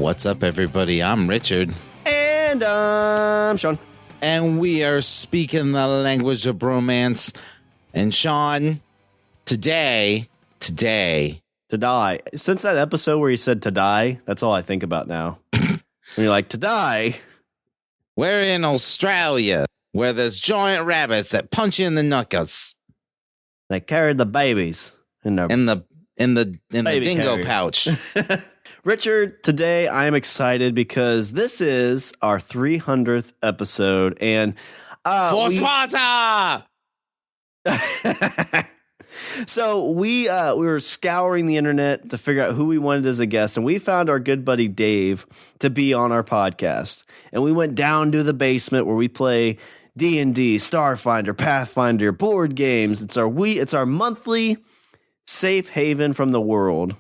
What's up, everybody? I'm Richard. And I'm Shawn. And we are speaking the language of bromance. And Shawn, today. To die. Since that episode where he said to die, that's all I think about now. When you're like, to die. We're in Australia, where there's giant rabbits that punch you in the knuckles. They carried the babies in the dingo pouch. Richard, today I am excited because this is our 300th episode, and For Sparta! So we were scouring the internet to figure out who we wanted as a guest, and we found our good buddy Dave to be on our podcast. And we went down to the basement where we play D&D, Starfinder, Pathfinder, board games. It's our monthly safe haven from the world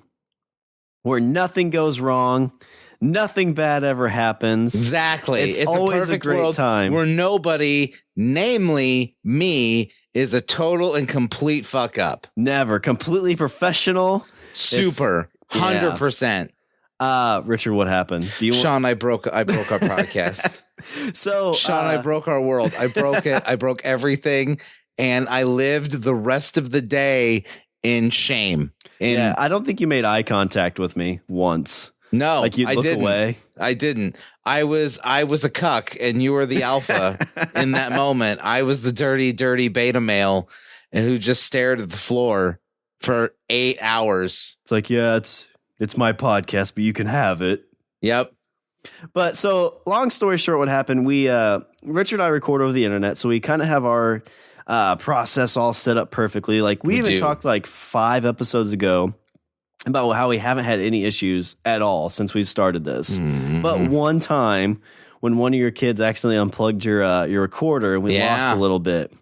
where nothing goes wrong, nothing bad ever happens. Exactly. It's always a great world time. Where nobody, namely me, is a total and complete fuck up. Never. Completely professional. Super. 100%. Richard, what happened? Shawn, I broke our podcast. So Shawn, I broke our world. I broke it. I broke everything. And I lived the rest of the day in shame. I don't think you made eye contact with me once. No, like you'd look away. I didn't. I was a cuck, and you were the alpha in that moment. I was the dirty beta male, and who just stared at the floor for 8 hours. It's like, yeah, it's my podcast, but you can have it. Yep. But so, long story short, what happened? We Richard and I record over the internet, so we kind of have our process all set up perfectly. Like we even talked like 5 episodes ago about how we haven't had any issues at all since we started this. Mm-hmm. But one time when one of your kids accidentally unplugged your recorder and we lost a little bit.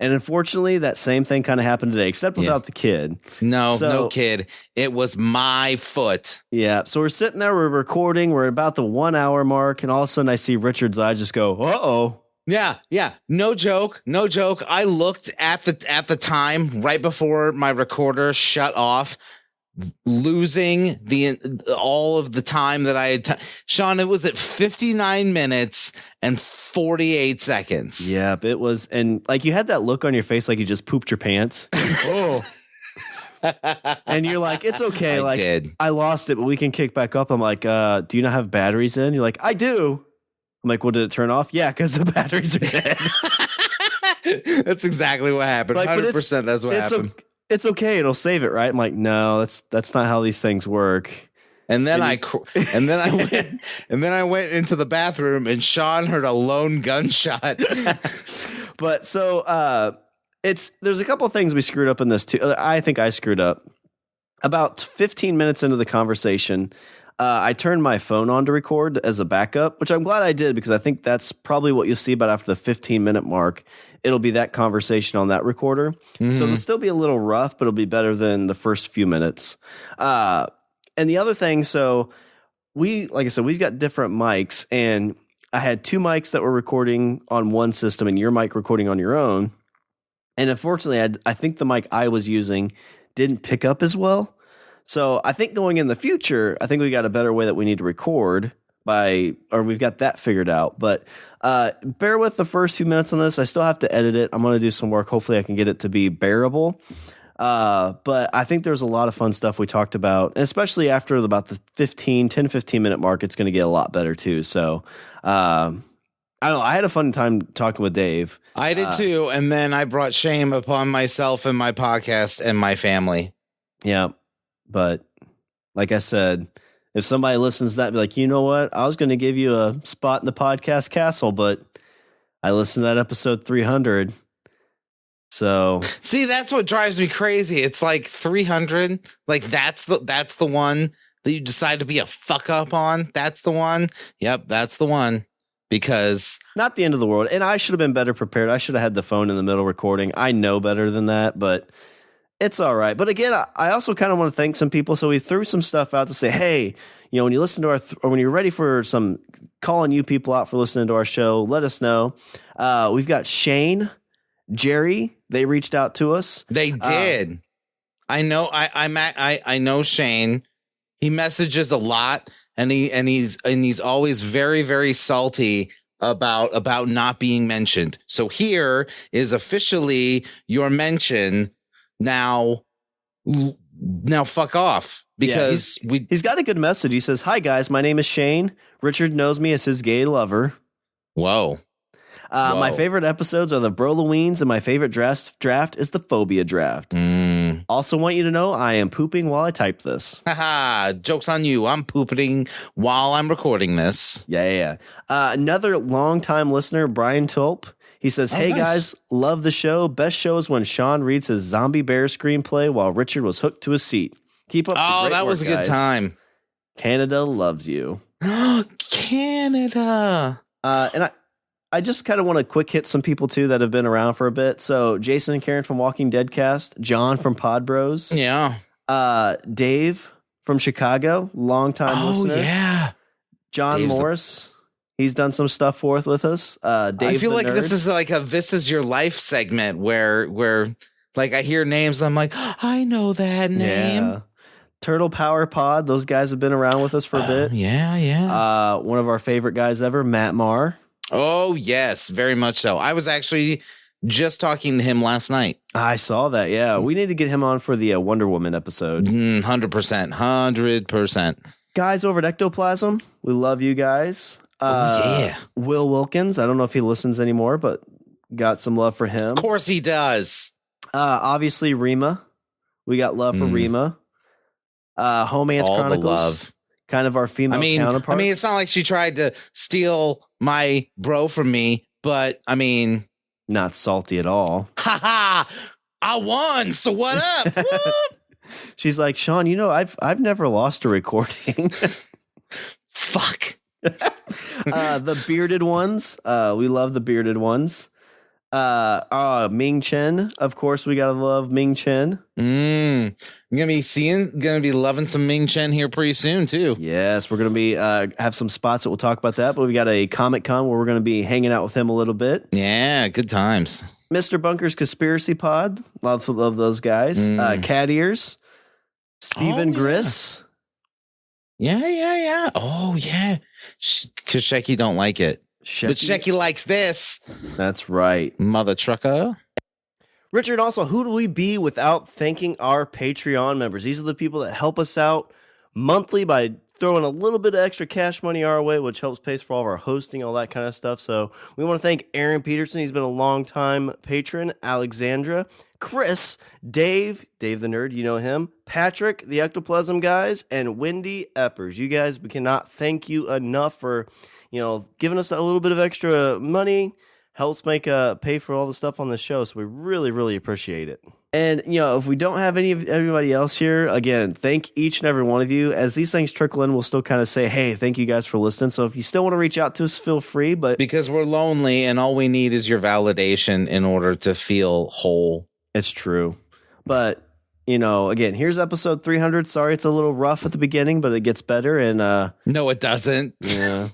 And unfortunately, that same thing kind of happened today, except without the kid. No kid. It was my foot. Yeah. So we're sitting there, we're recording, we're about the 1 hour mark, and all of a sudden I see Richard's eye just go, uh-oh. Yeah. No joke. I looked at the time right before my recorder shut off, losing all of the time that I had. Shawn, it was at 59 minutes and 48 seconds. Yep, it was. And like you had that look on your face like you just pooped your pants. Oh. And you're like, it's okay. I lost it, but we can kick back up. I'm like, do you not have batteries in? You're like, I do. I'm like, well, did it turn off? Yeah, because the batteries are dead. That's exactly what happened. 100% that's what happened. It's okay. It'll save it, right? I'm like, no, that's not how these things work. And then I went into the bathroom, and Shawn heard a lone gunshot. But so there's a couple of things we screwed up in this too. I think I screwed up. About 15 minutes into the conversation, I turned my phone on to record as a backup, which I'm glad I did because I think that's probably what you'll see about after the 15-minute mark. It'll be that conversation on that recorder. Mm-hmm. So it'll still be a little rough, but it'll be better than the first few minutes. And the other thing, so like I said, we've got different mics, and I had 2 mics that were recording on one system and your mic recording on your own. And unfortunately, I think the mic I was using didn't pick up as well. So I think going in the future, I think we got a better way that we need to record or we've got that figured out. But bear with the first few minutes on this. I still have to edit it. I'm going to do some work. Hopefully I can get it to be bearable. But I think there's a lot of fun stuff we talked about, and especially after about the 10, 15 minute mark, it's going to get a lot better too. So I don't know. I had a fun time talking with Dave. I did too. And then I brought shame upon myself and my podcast and my family. Yeah. But like I said, if somebody listens to that, be like, you know what? I was going to give you a spot in the podcast castle, but I listened to that episode 300. So see, that's what drives me crazy. It's like 300. Like that's the one that you decide to be a fuck up on. That's the one. Yep, that's the one. Because not the end of the world. And I should have been better prepared. I should have had the phone in the middle recording. I know better than that, but it's all right. But again, I also kind of want to thank some people. So we threw some stuff out to say, hey, when you listen to or when you're ready for some calling you people out for listening to our show, let us know. We've got Shane, Jerry. They reached out to us. They did. I know. I know Shane. He messages a lot. and he's always very, very salty about not being mentioned. So here is officially your mention. Now fuck off, because he's got a good message. He says, "Hi guys, my name is Shane. Richard knows me as his gay lover." Whoa. My favorite episodes are the Broloweens, and my favorite draft is the Phobia draft. Also want you to know I am pooping while I type this. Haha, joke's on you. I'm pooping while I'm recording this. Yeah. Another longtime listener, Brian Tulp. He says, "Hey guys, love the show. Best show is when Shawn reads his Zombie Bear screenplay while Richard was hooked to his seat. Keep up the great that work, was a good guys. time. Canada loves you." Canada. And I just kind of want to quick hit some people too that have been around for a bit. So Jason and Karen from Walking Dead Cast, John from Pod Bros. Yeah. Dave from Chicago, longtime listener. Yeah. John Dave's Morris. He's done some stuff forth with us. Dave, I feel the like nerd. this is like a "This Is Your Life" segment where like I hear names and I'm like, I know that name. Yeah. Turtle Power Pod. Those guys have been around with us for a bit. Yeah. One of our favorite guys ever, Matt Marr. Oh, yes, very much so. I was actually just talking to him last night. I saw that. Yeah. We need to get him on for the Wonder Woman episode. 100%. 100%. Guys over at Ectoplasm. We love you guys. Yeah. Will Wilkins. I don't know if he listens anymore, but got some love for him. Of course he does. Obviously, Rima. We got love for Rima. Homance All Chronicles. the love. Kind of our female counterpart. I mean, it's not like she tried to steal my bro from me, but I mean, not salty at all. I won. So what up? She's like, Shawn, I've never lost a recording. Fuck. The bearded ones. We love the bearded ones. Ming Chen. Of course, we gotta love Ming Chen. I'm gonna be loving some Ming Chen here pretty soon too. Yes, we're gonna be have some spots that we'll talk about that, but we got a Comic Con where we're gonna be hanging out with him a little bit. Yeah, good times. Mr. Bunker's Conspiracy Pod. Love those guys. Cat Ears. Steven Griss. Yeah. Oh yeah. Cause Shecky don't like it. But Shecky likes this. That's right. Mother trucker. Richard, also, who do we be without thanking our Patreon members? These are the people that help us out monthly by throwing a little bit of extra cash money our way, which helps pay for all of our hosting, all that kind of stuff. So we want to thank Aaron Peterson. He's been a long-time patron. Alexandra, Chris, Dave the nerd, you know him, Patrick, the Ectoplasm guys, and Wendy Eppers. You guys, we cannot thank you enough for giving us a little bit of extra money. Helps pay for all the stuff on the show, so we really, really appreciate it. And, if we don't have everybody else here, again, thank each and every one of you. As these things trickle in, we'll still kind of say, hey, thank you guys for listening. So if you still want to reach out to us, feel free. But because we're lonely and all we need is your validation in order to feel whole. It's true. But, again, here's episode 300. Sorry, it's a little rough at the beginning, but it gets better. And no, it doesn't. Yeah.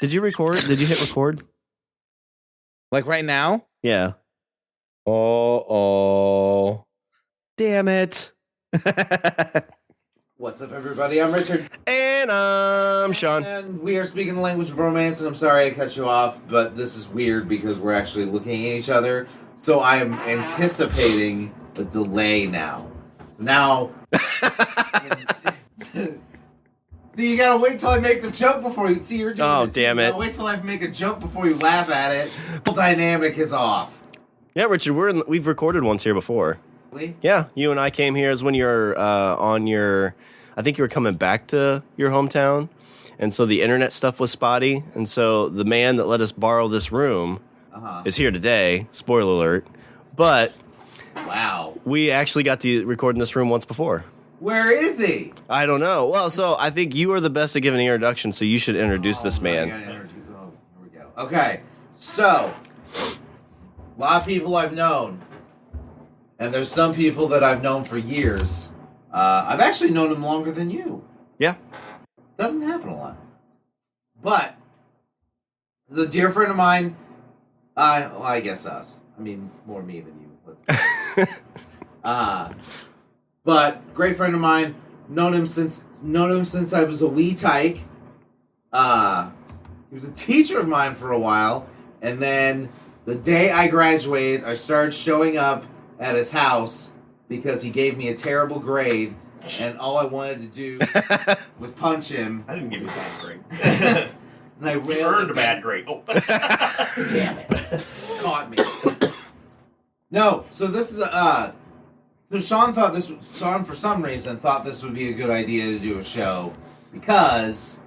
Did you record? Did you hit record? Like right now? Yeah. Oh. Damn it. What's up, everybody? I'm Richard. And I'm Shawn. And we are speaking the language of romance, and I'm sorry I cut you off, but this is weird because we're actually looking at each other. So I am anticipating a delay now. Now... See, you gotta wait till I make the joke before you see you're doing Oh, it. damn it. You gotta wait till I make a joke before you laugh at it. The dynamic is off. Yeah, Richard, we've recorded once here before. Really? Yeah, you and I came here as when you're I think you were coming back to your hometown, and so the internet stuff was spotty, and so the man that let us borrow this room is here today, spoiler alert, but wow, we actually got to record in this room once before. Where is he? I don't know. Well, so I think you are the best at giving an introduction, so you should introduce this man. Here we go. Okay, so a lot of people I've known, and there's some people that I've known for years. I've actually known him longer than you. Yeah. Doesn't happen a lot. But the dear friend of mine, I guess us. I mean, more me than you. But great friend of mine, known him since known him since I was a wee tyke. He was a teacher of mine for a while, and then the day I graduated, I started showing up at his house because he gave me a terrible grade, and all I wanted to do was punch him. I didn't give you a bad grade. And I You earned a bad grade. Oh. Damn it. Caught me. No, so this is so Shawn for some reason thought this would be a good idea to do a show because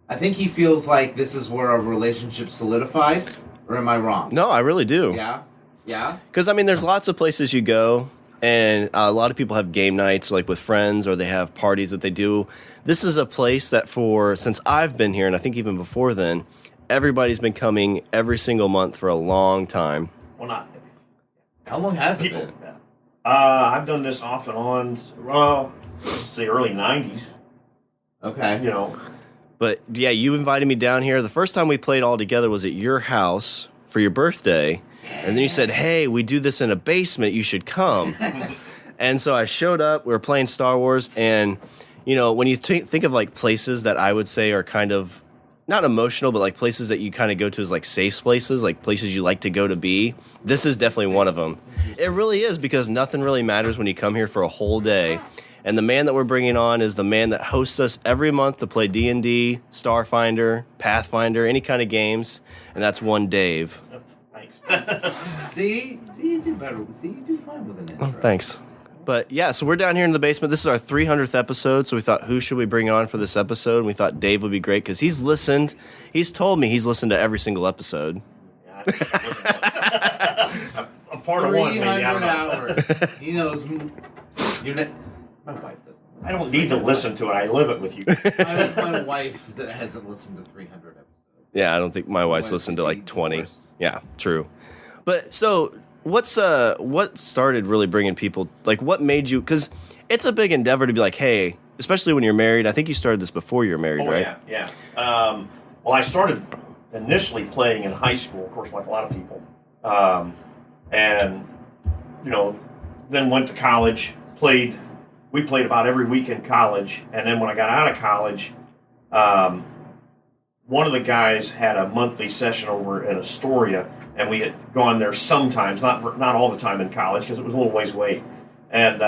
I think he feels like this is where our relationship solidified, or am I wrong? No, I really do. Yeah? Yeah? Because, I mean, there's lots of places you go, and a lot of people have game nights, like with friends, or they have parties that they do. This is a place that since I've been here, and I think even before then, everybody's been coming every single month for a long time. Well, not. How long has it People. been? I've done this off and on, well, let's say early 90s. Okay. You know. But, yeah, you invited me down here. The first time we played all together was at your house for your birthday. And then you said, hey, we do this in a basement. You should come. And so I showed up. We were playing Star Wars. And, you know, when you think of, like, places that I would say are kind of not emotional, but, like, places that you kind of go to as, like, safe places, like places you like to go to be, this is definitely one of them. It really is, because nothing really matters when you come here for a whole day. And the man that we're bringing on is the man that hosts us every month to play D&D, Starfinder, Pathfinder, any kind of games. And that's one Dave. Thanks. See, you do better. See, you do fine with an intro. Oh, thanks. But yeah, so we're down here in the basement. This is our 300th episode, so we thought, who should we bring on for this episode? And we thought Dave would be great because he's listened. He's told me he's listened to every single episode. Yeah, I'm part of one, maybe. I don't know. hours. He knows. My wife doesn't. I don't need to listen to it. I live it with you. I have my wife that hasn't listened to 300 episodes. Yeah, I don't think my wife's listened to like 20. Yeah, true. But so what started really bringing people, like what made you, because it's a big endeavor to be like, hey, especially when you're married. I think you started this before you were married, right? Yeah. Well, I started initially playing in high school, of course, like a lot of people. And, you know, then went to college, we played about every week in college. And then when I got out of college, one of the guys had a monthly session over in Astoria, and we had gone there sometimes, not all the time in college, because it was a little ways away. And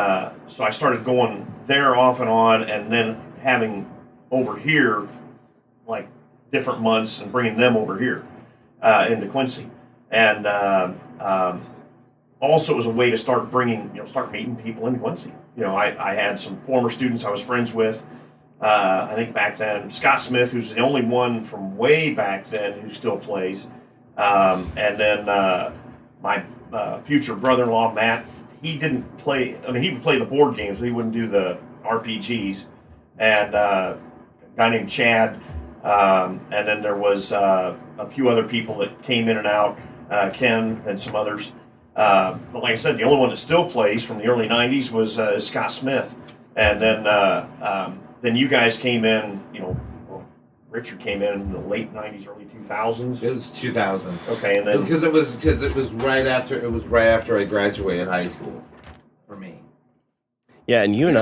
so I started going there off and on, and then having over here, like, different months and bringing them over here into Quincy. And also it was a way to start meeting people in Quincy. You know, I had some former students I was friends with. I think back then, Scott Smith, who's the only one from way back then who still plays. And then my future brother-in-law, Matt, he didn't play. I mean, he would play the board games, but he wouldn't do the RPGs. And a guy named Chad. And then there was a few other people that came in and out, Ken and some others. But like I said, the only one that still plays from the early 90s was Scott Smith. And then you guys came in, you know, Richard came in the late 90s, early 2000s. It was 2000. Okay, and then because it was right after I graduated high school for me. Yeah, and you and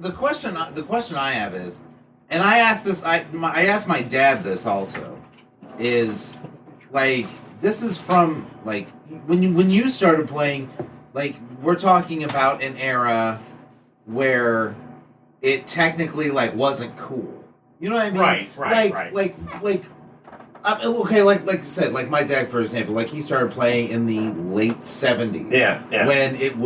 the question I have is, and I asked this, I asked my dad this also, is like, this is from like when you started playing, like we're talking about an era where it technically like wasn't cool. You know what I mean? Right. Okay, like I said, like my dad, for example, like he started playing in the late 70s. Yeah. When it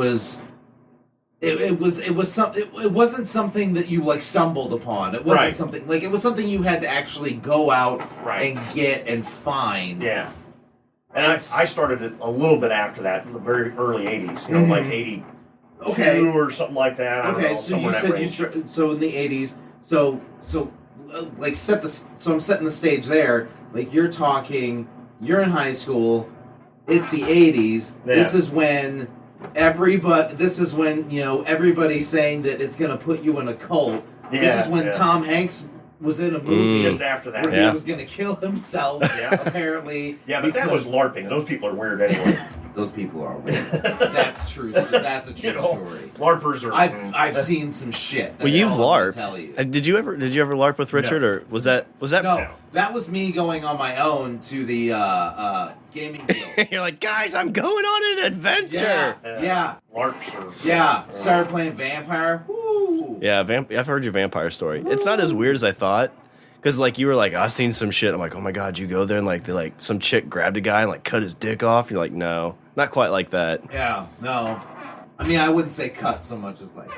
wasn't something that you like stumbled upon. It wasn't something like it was something you had to actually go out and get and find. Yeah. And I started it a little bit after that, in the very early 80s, you know, like 82 or something like that. I don't know, so you said you started, so in the 80s, so like I'm setting the stage there. Like you're in high school, it's the 80s. Yeah. This is when you know, everybody's saying that it's going to put you in a cult. Yeah, this is when Tom Hanks was in a movie just after that. Where he was going to kill himself, apparently. Yeah, but that was LARPing. Those people are weird anyway. those people are weird. That's true. That's a true story. LARPers are. I've seen some shit. Well, you've LARPed. Tell you. Did you ever LARP with Richard, or was that? No, that was me going on my own to the gaming guild. You're like, guys, I'm going on an adventure. Yeah. LARPs are. Yeah. Started playing Vampire. Woo. Yeah, I've heard your vampire story. Woo. It's not as weird as I thought. Because, like, you were like, I've seen some shit. I'm like, oh, my God, you go there and, like, some chick grabbed a guy and, like, cut his dick off. You're like, no, not quite like that. Yeah, no. I mean, I wouldn't say cut so much as, like...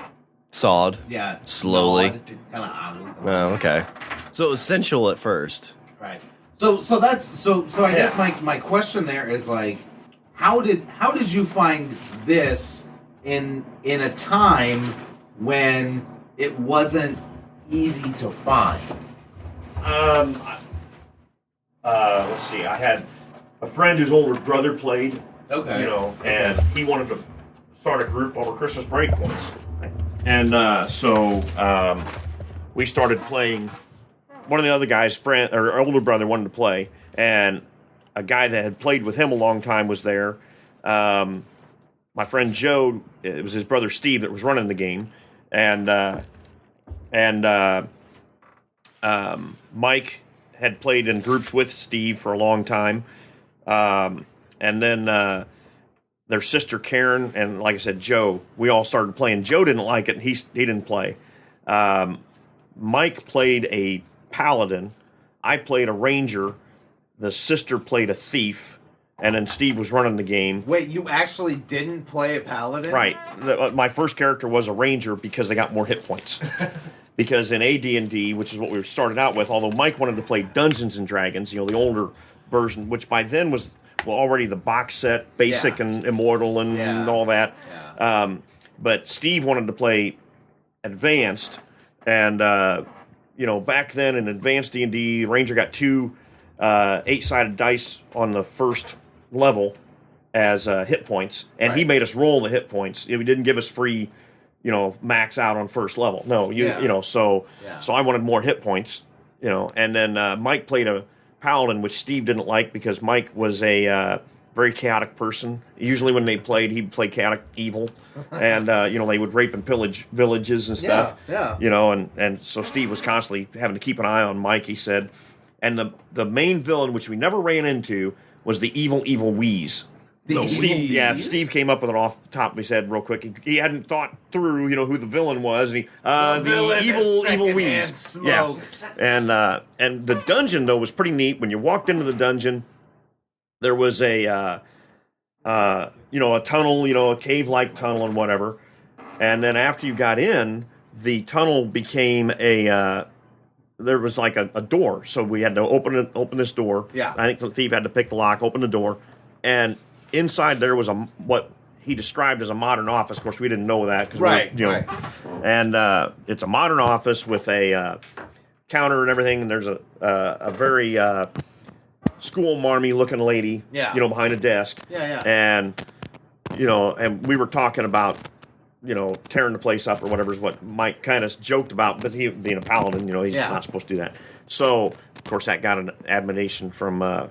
Sawed. Yeah. Slowly. Kind of oddly. Oh, okay. So it was sensual at first. Right. So I guess my question there is, like, how did you find this in a time when it wasn't easy to find? Let's see. I had a friend whose older brother played. Okay. You know, and he wanted to start a group over Christmas break once, and so we started playing. One of the other guys' friend or older brother wanted to play, and a guy that had played with him a long time was there. My friend Joe, it was his brother Steve that was running the game, and Mike had played in groups with Steve for a long time. And then their sister Karen and, like I said, Joe, we all started playing. Joe didn't like it, and he didn't play. Mike played a paladin. I played a ranger. The sister played a thief. And then Steve was running the game. Wait, you actually didn't play a paladin? Right. My first character was a ranger because they got more hit points. Because in AD&D, which is what we started out with, although Mike wanted to play Dungeons and Dragons, the older version, which by then was already the box set, basic and immortal and all that. Yeah. But Steve wanted to play advanced, and back then in advanced D&D, Ranger got 2 8-sided dice on the first level as hit points, and he made us roll the hit points. He didn't give us free. Max out on first level. No, so I wanted more hit points, and then Mike played a paladin, which Steve didn't like because Mike was a very chaotic person. Usually when they played, he'd play chaotic evil, and they would rape and pillage villages and stuff. And so Steve was constantly having to keep an eye on Mike, he said. And the main villain, which we never ran into, was the evil Wheeze. Steve came up with it off the top of his head real quick. He hadn't thought through, who the villain was, and the evil Wheeze. Yeah, and the dungeon though was pretty neat. When you walked into the dungeon, there was a tunnel, a cave-like tunnel and whatever. And then after you got in, the tunnel became there was like a door, so we had to open this door. Yeah, I think the thief had to pick the lock, open the door, and inside there was what he described as a modern office. Of course, we didn't know that because and it's a modern office with a counter and everything. And there's a very school marmy looking lady, behind a desk. And and we were talking about tearing the place up or whatever is what Mike kind of joked about. But he being a paladin, he's not supposed to do that. So of course that got an admonition from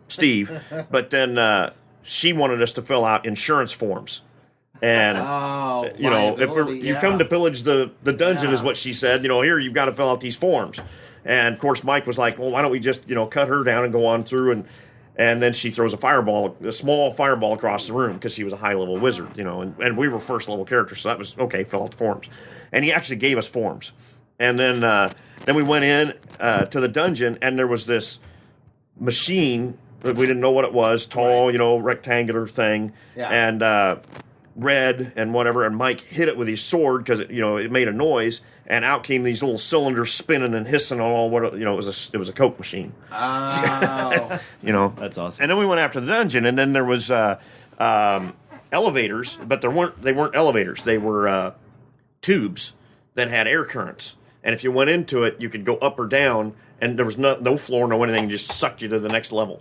Steve. But then. She wanted us to fill out insurance forms, and if you come to pillage the dungeon, is what she said. Here you've got to fill out these forms, and of course Mike was like, "Well, why don't we just cut her down and go on through?" And then she throws a small fireball across the room because she was a high level wizard, and we were first level characters, so that was okay. Fill out the forms, and he actually gave us forms, and then we went in to the dungeon, and there was this machine. We didn't know what it was, tall, rectangular thing, and red and whatever. And Mike hit it with his sword because it made a noise, and out came these little cylinders spinning and hissing on all what it was a Coke machine. Oh, that's awesome. And then we went after the dungeon, and then there was elevators, but they weren't elevators. They were tubes that had air currents, and if you went into it, you could go up or down, and there was no floor, no anything. It just sucked you to the next level.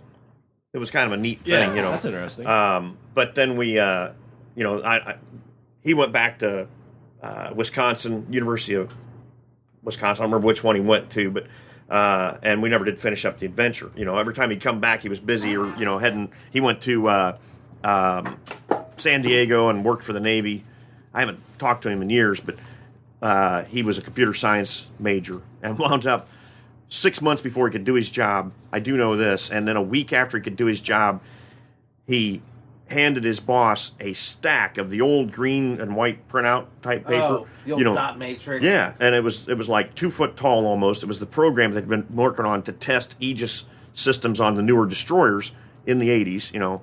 It was kind of a neat thing, That's interesting. But then we, he went back to Wisconsin, University of Wisconsin. I don't remember which one he went to, but and we never did finish up the adventure. Every time he'd come back, he was busy or heading. He went to San Diego and worked for the Navy. I haven't talked to him in years, but he was a computer science major and wound up 6 months before he could do his job. I do know this. And then a week after he could do his job, he handed his boss a stack of the old green and white printout type paper. Oh, the old dot matrix. Yeah, and it was like 2 foot tall almost. It was the program that had been working on to test Aegis systems on the newer destroyers in the 80s,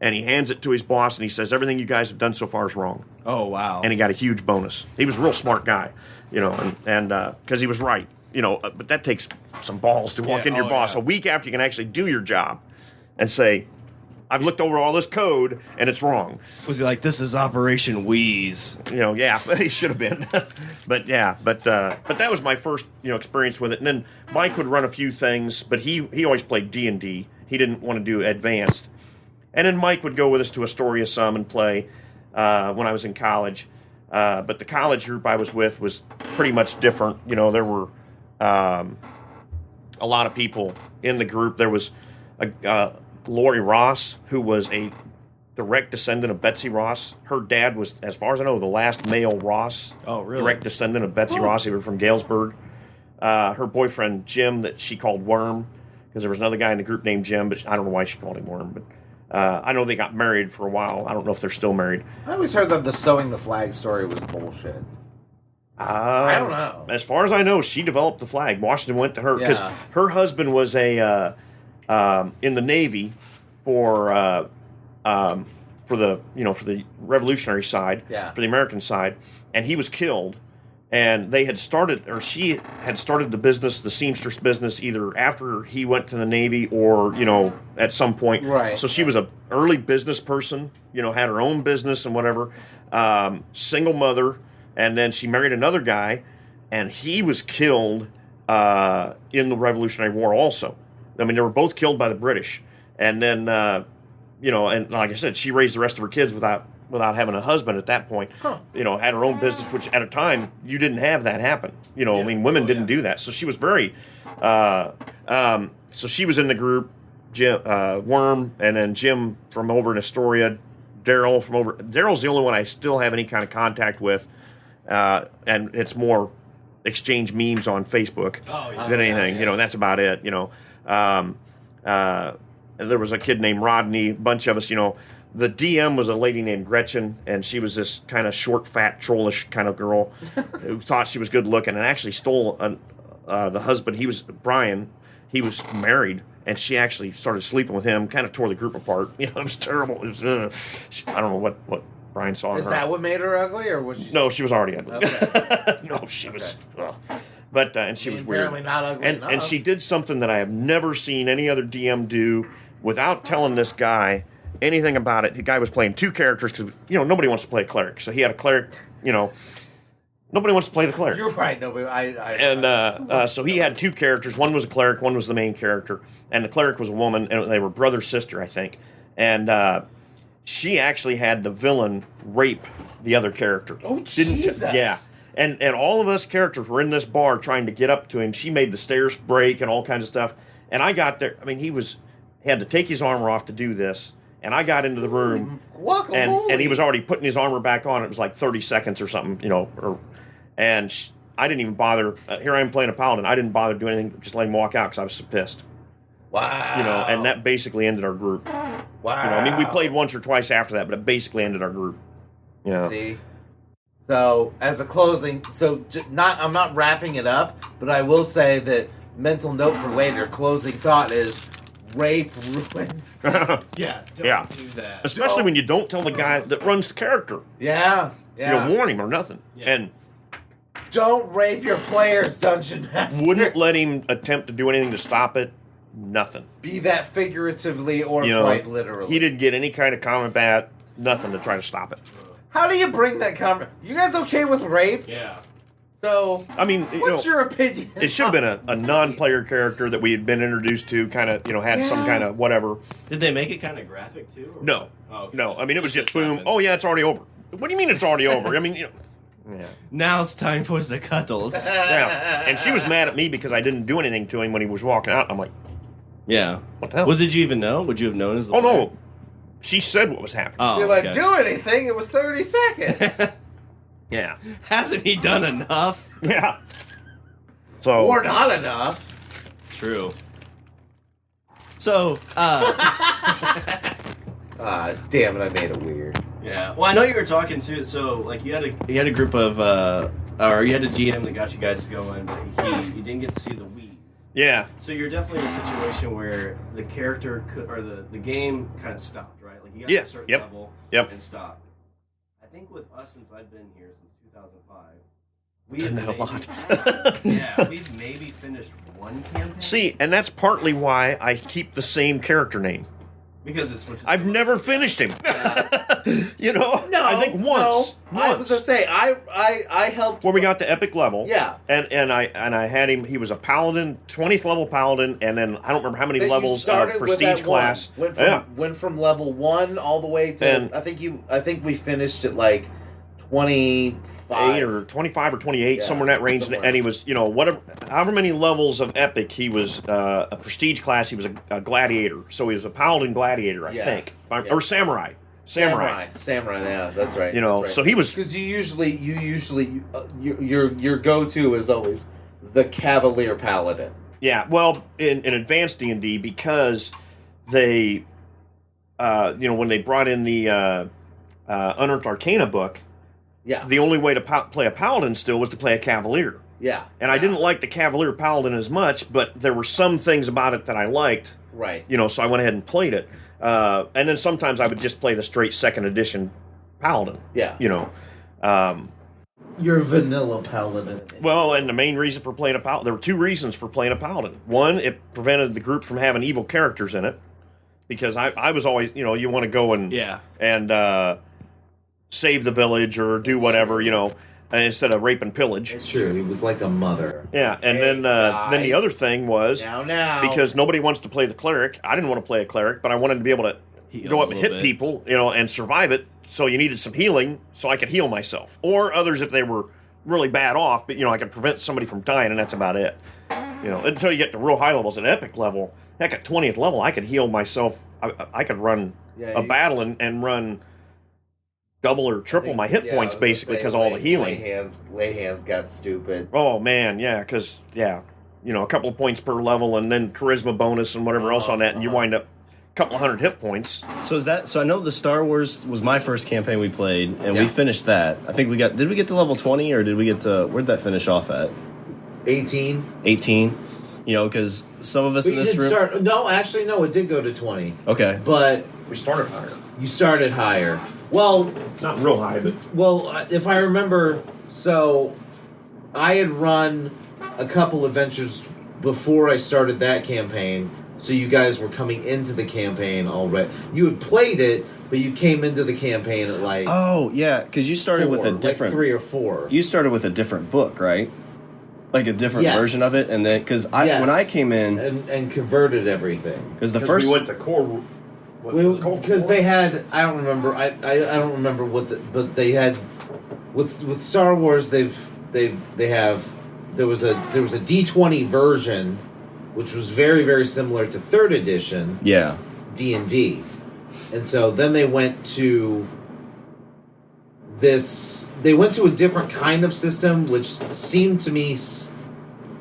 And he hands it to his boss and he says, everything you guys have done so far is wrong. Oh, wow. And he got a huge bonus. He was a real smart guy, and because he was right, but that takes some balls to walk into your boss a week after you can actually do your job and say, I've looked over all this code and it's wrong. Was he like, this is Operation Wheeze? Yeah, he should have been. but that was my first, experience with it. And then Mike would run a few things, but he always played D&D. He didn't want to do advanced. And then Mike would go with us to Astoria some and play when I was in college. But the college group I was with was pretty much different. There were a lot of people in the group. There was Lori Ross, who was a direct descendant of Betsy Ross. Her dad was, as far as I know, the last male Ross. Oh, really? Direct descendant of Betsy Ross. He was from Galesburg. Her boyfriend, Jim, that she called Worm, because there was another guy in the group named Jim, but I don't know why she called him Worm. But I know they got married for a while. I don't know if they're still married. I always heard that the sewing the flag story was bullshit. I don't know. As far as I know, she developed the flag. Washington went to her because her husband was in the Navy for the Revolutionary side, for the American side, and he was killed. And they had started, or she had started the business, the seamstress business, either after he went to the Navy or at some point. Right. So she was a early business person, had her own business and whatever. Single mother. And then she married another guy, and he was killed in the Revolutionary War also. I mean, they were both killed by the British. And then, and like I said, she raised the rest of her kids without having a husband at that point. Huh. Had her own business, which at a time, you didn't have that happen. I mean, women didn't do that. So she was very, so she was in the group, Jim, Worm, and then Jim from over in Astoria, Daryl's the only one I still have any kind of contact with. And it's more exchange memes on Facebook than anything. That's about it. There was a kid named Rodney. A bunch of us. The DM was a lady named Gretchen, and she was this kind of short, fat, trollish kind of girl who thought she was good looking and actually stole the husband. He was Brian. He was married, and she actually started sleeping with him. Kind of tore the group apart. It was terrible. It was. I don't know what Brian saw in her. Is that what made her ugly, or was she? No, she was already ugly. Okay. No, she was. But and she was weird. Apparently not ugly enough. And she did something that I have never seen any other DM do without telling this guy anything about it. The guy was playing two characters because nobody wants to play a cleric, so he had a cleric. Nobody wants to play the cleric. You're right. Nobody. So he had two characters. One was a cleric. One was the main character. And the cleric was a woman, and they were brother sister, I think. And she actually had the villain rape the other character. Oh, Jesus! Yeah. And all of us characters were in this bar trying to get up to him. She made the stairs break and all kinds of stuff. And I got there. I mean, he had to take his armor off to do this. And I got into the room, and he was already putting his armor back on. It was like 30 seconds or something, and I didn't even bother. Here I am playing a paladin. I didn't bother doing anything. Just let him walk out because I was so pissed. Wow. And that basically ended our group. Wow. I mean, we played once or twice after that, but it basically ended our group. See. So as a closing, I'm not wrapping it up, but I will say that mental note for later. Closing thought is. Rape ruins. Don't do that. Especially when you don't tell the guy that runs the character. Yeah. Warn him or nothing. Yeah. And don't rape your players, Dungeon Master. Wouldn't let him attempt to do anything to stop it. Nothing. Be that figuratively or quite literally. He didn't get any kind of combat. Nothing to try to stop it. How do you bring that combat? You guys okay with rape? Yeah. So, I mean, what's your opinion? It should have been a non-player character that we had been introduced to, kind of, had some kind of whatever. Did they make it kind of graphic too? Or? No, okay. No. I mean, it was just boom. Oh yeah, it's already over. What do you mean it's already over? I mean, yeah. Now it's time for the cuddles. Yeah, and she was mad at me because I didn't do anything to him when he was walking out. I'm like, yeah. What the hell? Well, did you even know? Would you have known as the player? No. she said what was happening. Oh, You're like, okay. do anything. It was 30 seconds. Yeah. Hasn't he done enough? Yeah. So. Or not enough. True. So, Damn it, I made it weird. yeah. Well, I know you were talking to. So, like, you had a group of, or you had a GM that got you guys going, but you didn't get to see the weeds. Yeah. So you're definitely in a situation where the character could, or the game kind of stopped, right? Like you got to a certain level and stopped. I think with us, since I've been here since 2005, we Done have that a lot. yeah, we've maybe finished one campaign. See, and that's partly why I keep the same character name. Because it's switches. I've never finished him. You know? No, I think once. I was gonna say I helped. Where we got to epic level. Yeah. And I had him. He was a paladin, 20th level paladin, and then I don't remember how many That you levels started of with prestige that class. one. Went from level 1 all the way to. And- I think we finished at like 25 or 25 or 28, Yeah, somewhere in that range. somewhere. And he was, whatever, however many levels of epic, he was a prestige class. He was a gladiator, so he was a paladin gladiator, I Yeah. think, Yeah. or samurai. Samurai. Yeah, that's right. So he was. Because you usually your go-to is always the Cavalier Paladin. Yeah, well, in advanced D&D, because they, when they brought in the Unearthed Arcana book, Yeah. the only way to play a paladin still was to play a cavalier. Yeah. And I didn't like the Cavalier Paladin as much, but there were some things about it that I liked. Right. So I went ahead and played it. And then sometimes I would just play the straight second edition Paladin. Yeah. Your vanilla Paladin. Well, and the main reason for playing a Paladin, there were two reasons for playing a Paladin. One, it prevented the group from having evil characters in it. Because I was always, you want to go and save the village or do whatever, instead of rape and pillage. It's true. He was like a mother. Yeah, and Hey, then the other thing was now because nobody wants to play the cleric. I didn't want to play a cleric, but I wanted to be able to go up and hit people, and survive it. So you needed some healing, so I could heal myself, or others if they were really bad off. But I could prevent somebody from dying, and that's about it. Until you get to real high levels, at epic level, heck, at 20th level, I could heal myself. I could run a battle and run double or triple my hit points basically because all the healing. Lay hands got stupid. Oh man, yeah, because a couple of points per level and then charisma bonus and whatever else on that, and you wind up a couple 100 hit points. So I know the Star Wars was my first campaign we played, and we finished that. I think did we get to level 20 or did we get to, where'd that finish off at? 18. 18. Because some of us in this room. It did go to 20. Okay. But We started higher. you started higher. Well, Not real high, but if I remember, so I had run a couple adventures before I started that campaign. So you guys were coming into the campaign already. You had played it, but you came into the campaign at like Oh yeah, because you started with a different 3 or 4. You started with a different book, right? Like a different version of it, and then because when I came in and converted everything because the first we went to core. because they had I don't remember I don't remember but they had with Star Wars there was a D20 version which was very very similar to 3rd edition D&D, and so then they went to a different kind of system which seemed to me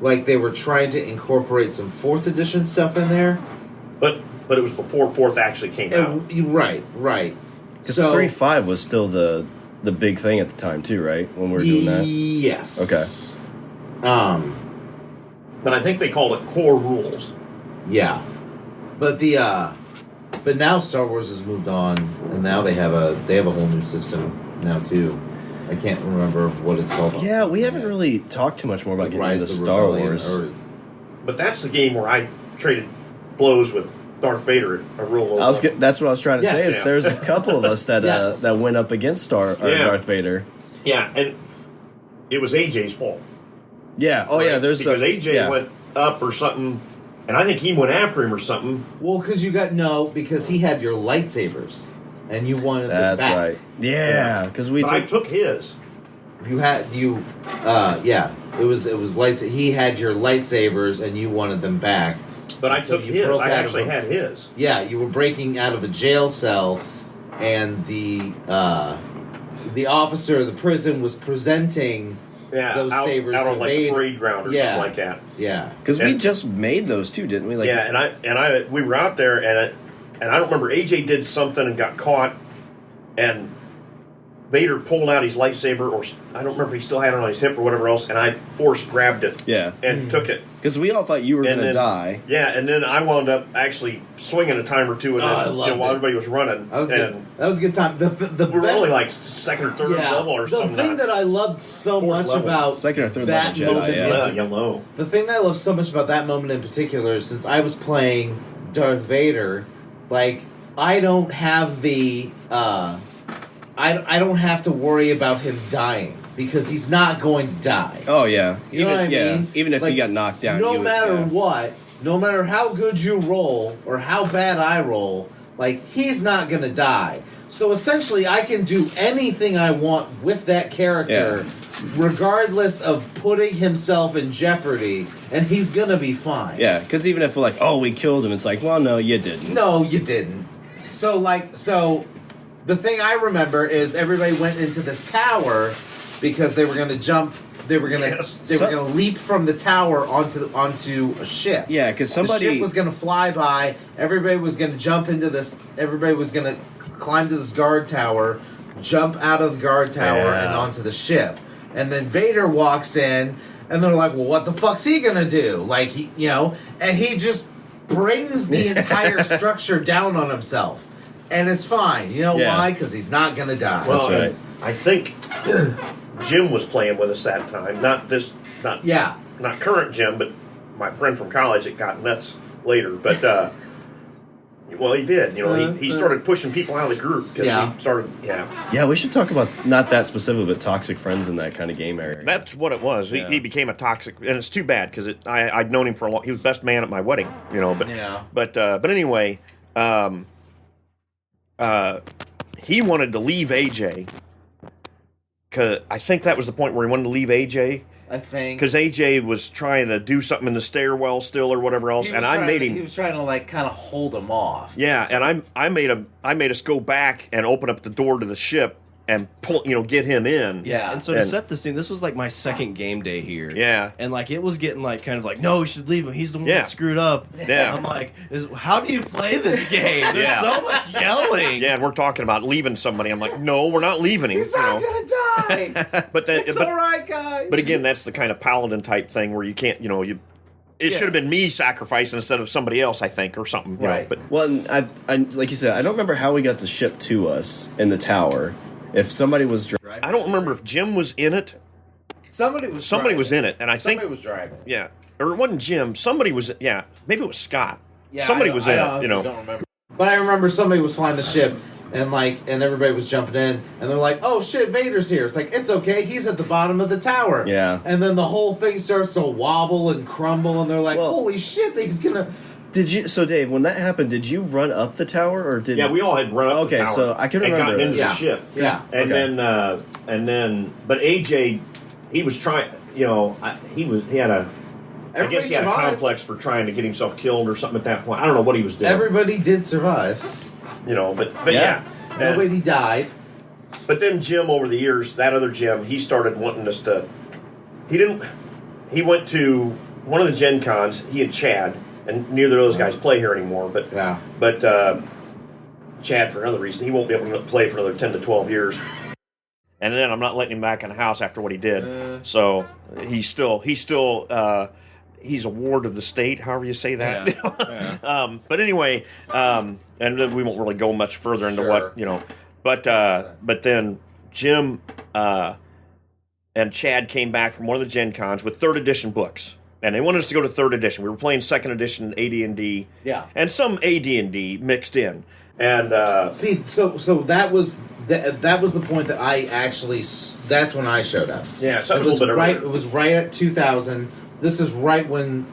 like they were trying to incorporate some 4th edition stuff in there. But it was before 4th actually came out. Right. Because 3.5 was still the big thing at the time too, right? When we were doing that. Yes. Okay. But I think they called it core rules. Yeah. But but now Star Wars has moved on, and now they have a whole new system now too. I can't remember what it's called. Yeah, we haven't really talked too much more about getting into Star Wars. But that's the game where I traded blows with Darth Vader at a real low level. That's what I was trying to say. Is there's a couple of us that that went up against Darth Vader. Yeah, and it was AJ's fault. Yeah. Oh, right? Yeah. Because AJ went up or something, and I think he went after him or something. Well, because he had your lightsabers, and you wanted them back. That's right. Yeah, because I took his. You had yeah. It was lights. He had your lightsabers, and you wanted them back. But I took his. I actually had his. Yeah, you were breaking out of a jail cell, and the officer of the prison was presenting those sabers out on like the Vader. parade ground or something like that. Yeah, because we just made those too, didn't we? Like, we were out there, and I don't remember. AJ did something and got caught, and Vader pulled out his lightsaber, or I don't remember if he still had it on his hip or whatever else, and I force grabbed it, and took it. Because we all thought you were going to die. Yeah, and then I wound up actually swinging a time or two, and then, while everybody was running. That was a good time. The we were only like second or third level or something. The thing that I loved so much about second or third that level moment, yellow. The thing that I love so much about that moment in particular is since I was playing Darth Vader, like I don't have the I don't have to worry about him dying because he's not going to die. Oh yeah, you know what I mean. Even if he got knocked down, no matter what, no matter how good you roll or how bad I roll, like he's not going to die. So essentially, I can do anything I want with that character, regardless of putting himself in jeopardy, and he's going to be fine. Yeah, because even if we're like, oh, we killed him, it's like, well, no, you didn't. No, you didn't. So the thing I remember is everybody went into this tower because they were going to jump. They were going to leap from the tower onto a ship. Yeah, because the ship was going to fly by. Everybody was going to jump into this. Everybody was going to climb to this guard tower, jump out of the guard tower and onto the ship. And then Vader walks in, and they're like, "Well, what the fuck's he going to do?" Like and he just brings the entire structure down on himself. And it's fine. You know why? Because he's not going to die. Well, that's right. I think Jim was playing with us that time. Not current Jim, but my friend from college that got nuts later. But well, he did. He started pushing people out of the group because he started. Yeah, we should talk about not that specific, but toxic friends in that kind of game area. That's what it was. Yeah. He became a toxic, and it's too bad because I'd known him for a long. He was best man at my wedding. But anyway. He wanted to leave AJ. Cause I think that was the point where he wanted to leave AJ. I think because AJ was trying to do something in the stairwell still or whatever else, and I made him. He was trying to like kind of hold him off. Yeah, and I made us go back and open up the door to the ship and pull, get him in. Yeah, and so to set the scene, this was like my second game day here. Yeah, and like it was getting like kind of like, no, we should leave him. He's the one that screwed up. Yeah, I'm like, how do you play this game? There's so much yelling. Yeah, and we're talking about leaving somebody. I'm like, no, we're not leaving him. He's not gonna die. But then, it's all right, guys. But again, that's the kind of paladin type thing where you can't, It should have been me sacrificing instead of somebody else, I think, or something. Right. But I like you said, I don't remember how we got the ship to us in the tower. If somebody was driving, I don't remember if Jim was in it. Somebody was in it, and I think somebody was driving. Yeah, or it wasn't Jim. Somebody was. Yeah, maybe it was Scott. Yeah, somebody was in it. I don't remember. But I remember somebody was flying the ship, and everybody was jumping in, and they're like, "Oh shit, Vader's here!" It's like it's okay. He's at the bottom of the tower. Yeah. And then the whole thing starts to wobble and crumble, and they're like, "Holy shit, he's gonna." So Dave, when that happened, did you run up the tower or did? Yeah, we all had run up the tower. Okay, so I can remember and gotten into the ship. Yeah, and then, but AJ, he was trying. He had a. I guess he had a complex for trying to get himself killed or something at that point. I don't know what he was doing. Everybody did survive. But yeah. Nobody died. But then Jim, over the years, that other Jim, he started wanting us to. He went to one of the Gen Cons. He and Chad. And neither of those guys play here anymore, but Chad, for another reason, he won't be able to play for another 10 to 12 years. And then I'm not letting him back in the house after what he did. So he's a ward of the state, however you say that. Yeah. But anyway, and we won't really go much further into what But then Jim and Chad came back from one of the Gen Cons with 3rd edition books. And they wanted us to go to 3rd edition. We were playing 2nd edition AD&D. Yeah. And some AD&D mixed in. And so that was the point that I actually. That's when I showed up. Yeah, so it was a little bit earlier. It was right at 2000. This is right when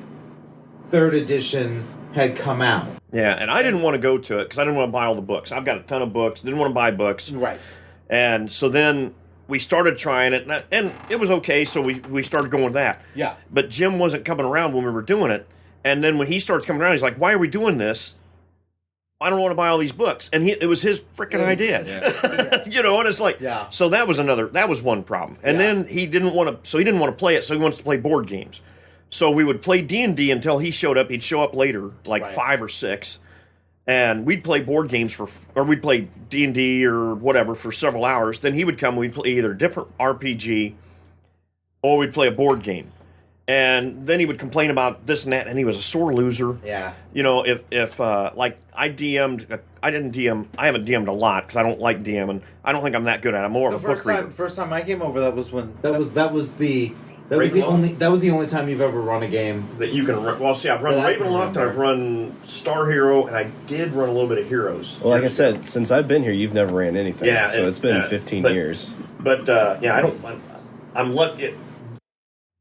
3rd edition had come out. Yeah, and I didn't want to go to it because I didn't want to buy all the books. I've got a ton of books. Didn't want to buy books. Right. And so then we started trying it, and it was okay, so we started going with that. Yeah. But Jim wasn't coming around when we were doing it. And then when he starts coming around, he's like, why are we doing this? I don't want to buy all these books. And it was his freaking idea. You know, and it's like, so that was one problem. And then he didn't want to play it, so he wants to play board games. So we would play D&D until he showed up. He'd show up later, like 5 or 6. And we'd play board games or we'd play D&D or whatever for several hours. Then he would come, we'd play either a different RPG or we'd play a board game. And then he would complain about this and that, and he was a sore loser. Yeah. You know, if like I DM'd, I didn't DM, I haven't DM'd a lot because I don't like DMing. I don't think I'm that good at it. I'm more of a book reader. First time I came over, that was the only time you've ever run a game that you can run. Well, see, I've run Ravenloft, and I've run Star Hero, and I did run a little bit of Heroes. Well, like I said, since I've been here, you've never ran anything. Yeah, so it's been 15 years. But I'm lucky.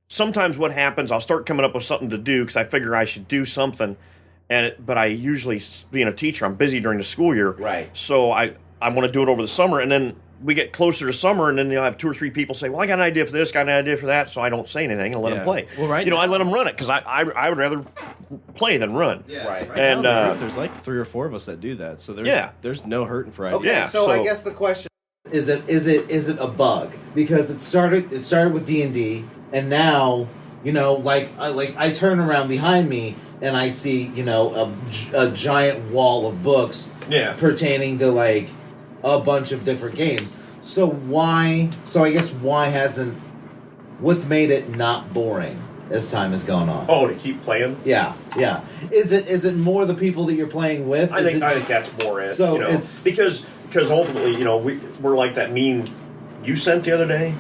Sometimes what happens, I'll start coming up with something to do because I figure I should do something, but I usually, being a teacher, I'm busy during the school year. Right. So I want to do it over the summer, and then we get closer to summer, and then you'll have 2 or 3 people say, well, I got an idea for this, got an idea for that, so I don't say anything and let them play. Well, right. You know, I let them run it because I would rather play than run. Yeah. Right. And there's like 3 or 4 of us that do that, so there's no hurting for ideas. Okay, so I guess the question is it a bug? Because it started with D&D, and now, you know, like I turn around behind me and I see, you know, a giant wall of books pertaining to like a bunch of different games. So I guess why hasn't, what's made it not boring as time has gone on? Oh, to keep playing? Yeah. Is it more the people that you're playing with? I think that's more it. So, you know, it's because ultimately, you know, we're like that meme you sent the other day,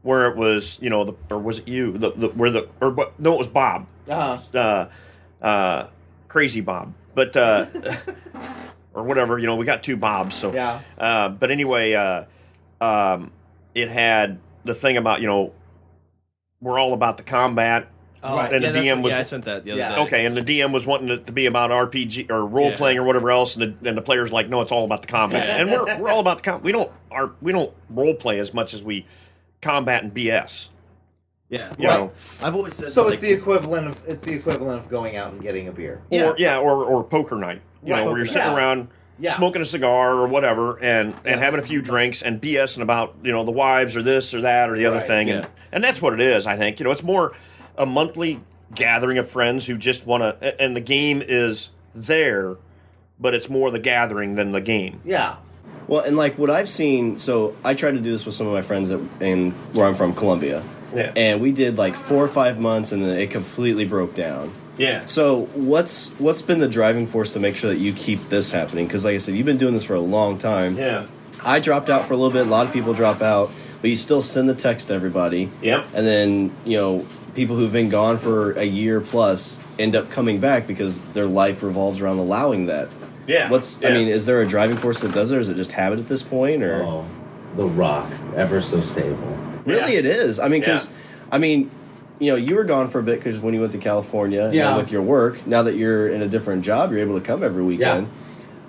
where it was, you know, or was it you? It was Bob. Crazy Bob, but or whatever. You know, we got 2 Bobs. So but anyway, it had the thing about, you know, we're all about the combat. And the DM was. I sent that the other day. Okay, and the DM was wanting it to be about RPG or role playing or whatever else, and the players like, no, it's all about the combat, and we're all about the combat. We don't role play as much as we combat and BS. Yeah, you know. I've always said so. It's the equivalent of going out and getting a beer. Or poker night. You know, where you're sitting around. Smoking a cigar or whatever, and having a few drinks and BSing about, you know, the wives or this or that or the other thing, and that's what it is. I think, you know, it's more a monthly gathering of friends who just want to, and the game is there, but it's more the gathering than the game. Yeah. Well, and like what I've seen, so I tried to do this with some of my friends in where I'm from, Columbia. Yeah. And we did like 4 or 5 months, and then it completely broke down. Yeah. So what's been the driving force to make sure that you keep this happening? Because like I said, you've been doing this for a long time. Yeah. I dropped out for a little bit. A lot of people drop out, but you still send the text to everybody. Yep. And then, you know, people who've been gone for a year plus end up coming back because their life revolves around allowing that. Yeah. I mean, is there a driving force that does it, or is it just habit at this point? Or the rock, ever so stable. Really, it is. I mean, because you know, you were gone for a bit because when you went to California with your work. Now that you're in a different job, you're able to come every weekend. Yeah.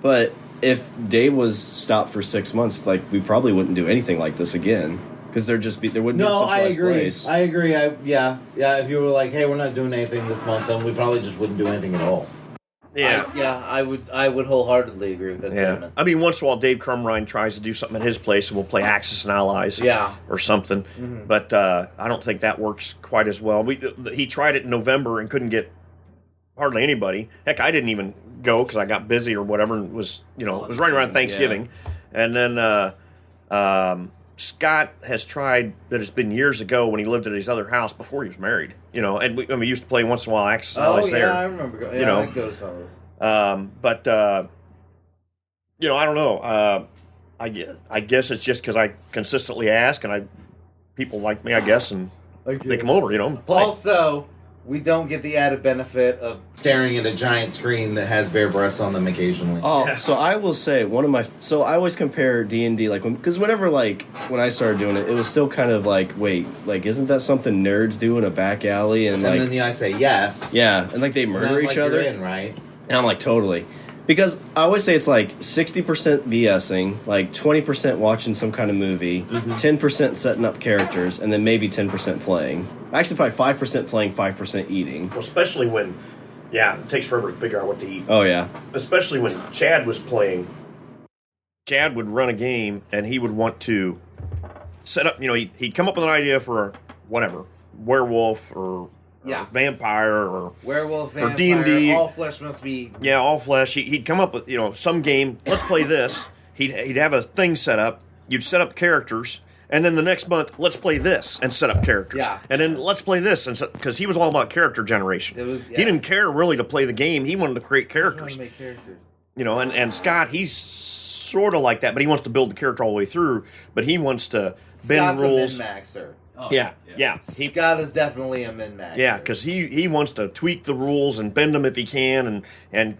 But if Dave was stopped for 6 months, like, we probably wouldn't do anything like this again. Because there wouldn't be a centralized place. I agree. If you were like, hey, we're not doing anything this month, then we probably just wouldn't do anything at all. Yeah. I would wholeheartedly agree with that statement. I mean, once in a while, Dave Crumrine tries to do something at his place, and we'll play Axis and Allies or something. Mm-hmm. But I don't think that works quite as well. He tried it in November and couldn't get hardly anybody. Heck, I didn't even go because I got busy or whatever, and was, you know, it was right around Thanksgiving. Yeah. And then Scott has tried, that it's been years ago when he lived at his other house before he was married, you know, and we used to play once in a while Axis and Allies there. I remember going. Yeah, you know, I go to those. But you know, I don't know. I guess it's just because I consistently ask, and people like me, I guess, and they come over, you know, and play. Also, we don't get the added benefit of staring at a giant screen that has bare breasts on them occasionally. Oh, so I will say so I always compare D&D, like, because whenever, like, when I started doing it, it was still kind of like, wait, like, isn't that something nerds do in a back alley? And like, then I say yes. Yeah, and like they murder each other. You're in, right? And I'm like, totally. Because I always say it's like 60% BSing, like 20% watching some kind of movie, 10% setting up characters, and then maybe 10% playing. Actually, probably 5% playing, 5% eating. Well, especially when Yeah, it takes forever to figure out what to eat. Oh yeah. Especially when Chad was playing. Chad would run a game, and he would want to set up. He'd come up with an idea for whatever werewolf or vampire or werewolf, vampire, or D&D. all flesh must be. Yeah, all flesh. He'd come up with some game. Let's play this. He'd have a thing set up. You'd set up characters. And then the next month, let's play this and set up characters. Yeah. And then let's play this because he was all about character generation. He didn't care really to play the game. He wanted to create characters. He wanted to make characters. And Scott, he's sort of like that, but he wants to build the character all the way through. But he wants to bend Scott's rules. A min-maxer. Oh, yeah. Scott is definitely a min-maxer. Yeah, because he wants to tweak the rules and bend them if he can, and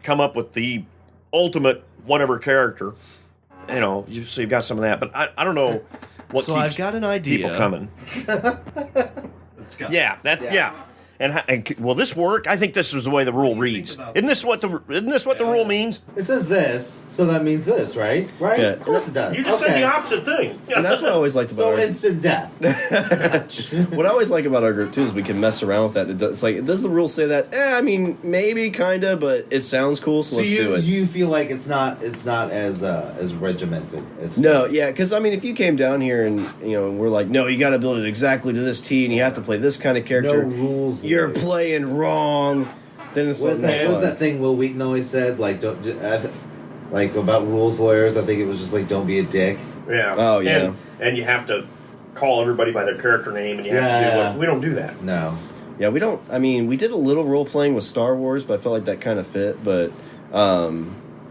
come up with the ultimate whatever character. So you've got some of that, but I don't know what so keeps I've got an idea. people coming. Yeah. And will this work? I think this is the way the rule reads. Isn't this what the rule means? It says this, so that means this, right? Right? Yeah. Of course it does. You just said the opposite thing. And that's what I always liked about So our instant death. what I always like about our group too is we can mess around with that. It's like, does the rule say that? I mean, maybe, kinda, but it sounds cool, so let's do it. You feel like it's not as regimented. No, yeah, because I mean, if you came down here and we're like, no, you got to build it exactly to this T, and you have to play this kind of character. No rules. You're playing wrong. Then it's what was that thing Will Wheaton always said? Like, don't like about rules lawyers. I think it was just like, don't be a dick. Yeah. Oh yeah. And you have to call everybody by their character name, and you have to do what we don't do that. No. Yeah, we don't. I mean, we did a little role playing with Star Wars, but I felt like that kind of fit. But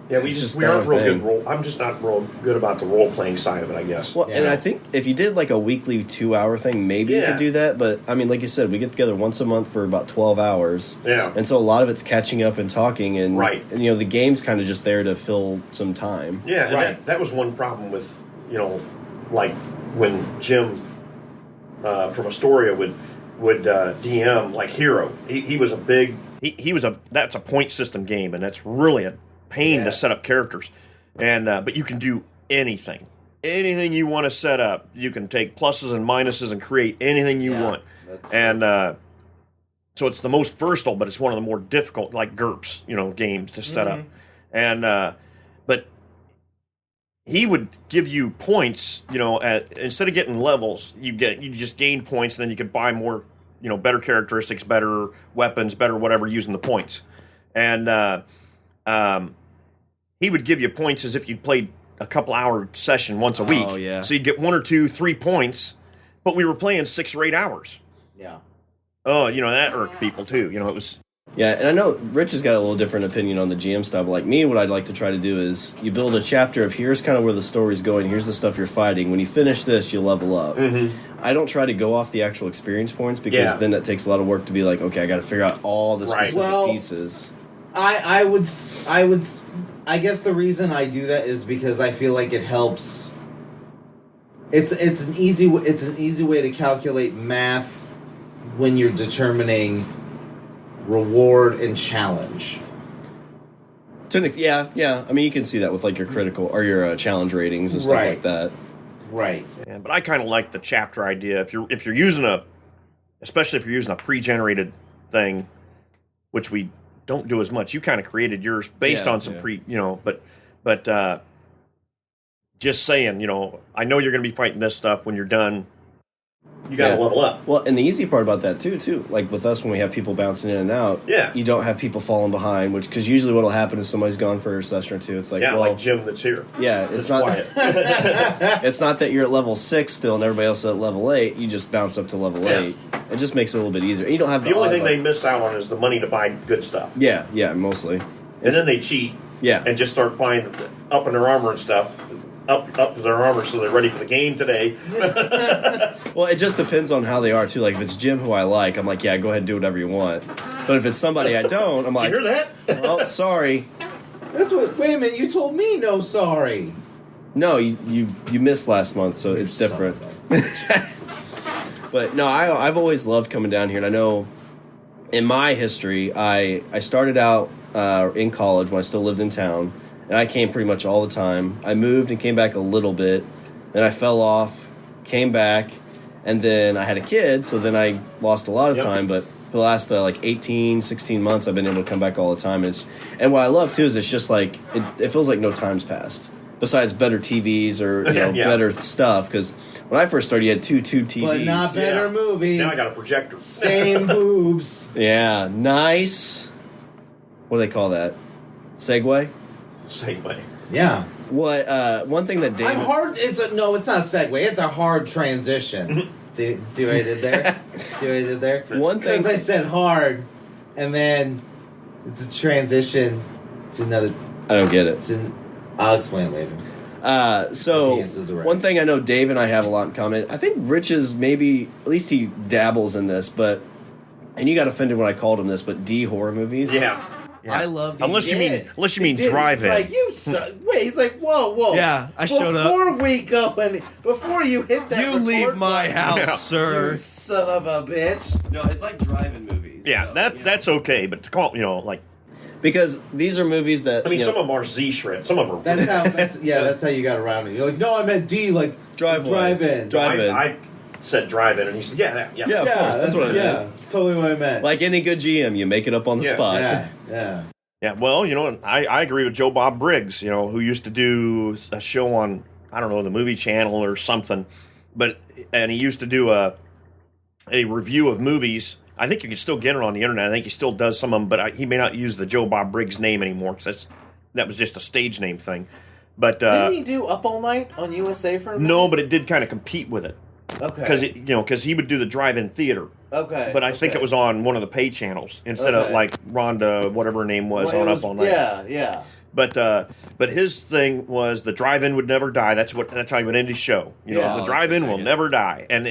yeah, we aren't real good I'm just not real good about the role playing side of it, I guess. Well, and I think if you did like a weekly 2-hour thing, maybe you could do that. But I mean, like you said, we get together once a month for about 12 hours. Yeah. And so a lot of it's catching up and talking, and right. And the game's kind of just there to fill some time. Yeah, and that was one problem with like when Jim from Astoria would DM like Hero. He was a big that's a point system game, and that's really a pain to set up characters, and but you can do anything you want to set up. You can take pluses and minuses and create anything you want, and so it's the most versatile, but it's one of the more difficult, like GURPS, games to set up, and but he would give you points, instead of getting levels, you just gain points, and then you could buy more, better characteristics, better weapons, better whatever using the points, and he would give you points as if you'd played a couple-hour session once a week. Oh, yeah. So you'd get 1 or 2, 3 points, but we were playing 6 or 8 hours. Yeah. Oh, that irked people, too. It was... Yeah, and I know Rich has got a little different opinion on the GM stuff. Like me, what I'd like to try to do is you build a chapter of here's kind of where the story's going, here's the stuff you're fighting. When you finish this, you level up. Mm-hmm. I don't try to go off the actual experience points because then that takes a lot of work to be like, okay, I got to figure out all the specific pieces. I would. I guess the reason I do that is because I feel like it helps. It's an easy way to calculate math when you're determining reward and challenge. Yeah. I mean, you can see that with like your critical or your challenge ratings and stuff like that. Right. Yeah, but I kind of like the chapter idea. If you're using especially if you're using a pre-generated thing, which we don't do as much. You kind of created yours based on some but just saying, I know you're going to be fighting this stuff when you're done. You got to level up. Well, and the easy part about that too, like with us when we have people bouncing in and out, you don't have people falling behind, because usually what'll happen is somebody's gone for a session or two. It's like, like Jim that's here. Yeah, it's not quiet. It's not that you're at level 6 still and everybody else is at level 8. You just bounce up to level 8. It just makes it a little bit easier. You don't have the only thing they miss out on is the money to buy good stuff. Yeah, mostly. And then they cheat. Yeah, and just start buying up in their armor and stuff. Up to their armor so they're ready for the game today. Well, it just depends on how they are, too. Like, if it's Jim who I like, I'm like, yeah, go ahead and do whatever you want. But if it's somebody I don't, I'm like... Did you hear that? Oh, sorry. Wait a minute, you told me no sorry. No, you missed last month, so it's different. But, no, I've always loved coming down here, and I know in my history, I started out in college when I still lived in town, and I came pretty much all the time. I moved and came back a little bit. Then I fell off, came back, and then I had a kid, so then I lost a lot of time. But the last like 18, 16 months, I've been able to come back all the time. And what I love too is it's just like it feels like no time's passed. Besides better TVs or better stuff, because when I first started, you had two TVs, but not better movies. Now I got a projector. Same boobs. Yeah, nice. What do they call that? Segway. Yeah. What? One thing that David... It's not a segue. It's a hard transition. See what I did there? See what I did there? One thing... Because I said hard, and then it's a transition to another... I don't get it. I'll explain later. So, one thing I know Dave and I have a lot in common. I think Rich is maybe... At least he dabbles in this, but... And you got offended when I called him this, but D horror movies. Yeah. I love these. Unless you mean drive-in. He's like, wait, he's like, whoa. Yeah, I showed up. Before you hit that You leave my house, sir. You son of a bitch. No, it's like drive-in movies. Yeah, so, that's okay, but to call, because these are movies that... some of them are Z-shred. Some of them are... That's how you got around it. You're like, no, I meant D, like drive-in. I said drive-in, and he said, yeah, of course, that's what I meant. Yeah, totally what I meant. Like any good GM, you make it up on the spot. Yeah. Yeah, well, I agree with Joe Bob Briggs, who used to do a show on, I don't know, the Movie Channel or something, and he used to do a review of movies. I think you can still get it on the internet. I think he still does some of them, but he may not use the Joe Bob Briggs name anymore, because that was just a stage name thing. But didn't he do Up All Night on USA for a minute? No, but it did kind of compete with it. Okay. Because he would do the drive-in theater. Okay. But I think it was on one of the pay channels instead of like Rhonda, whatever her name was, on Up All Night. Yeah. But his thing was the drive-in would never die. That's how he would end his show. The drive-in will never die, and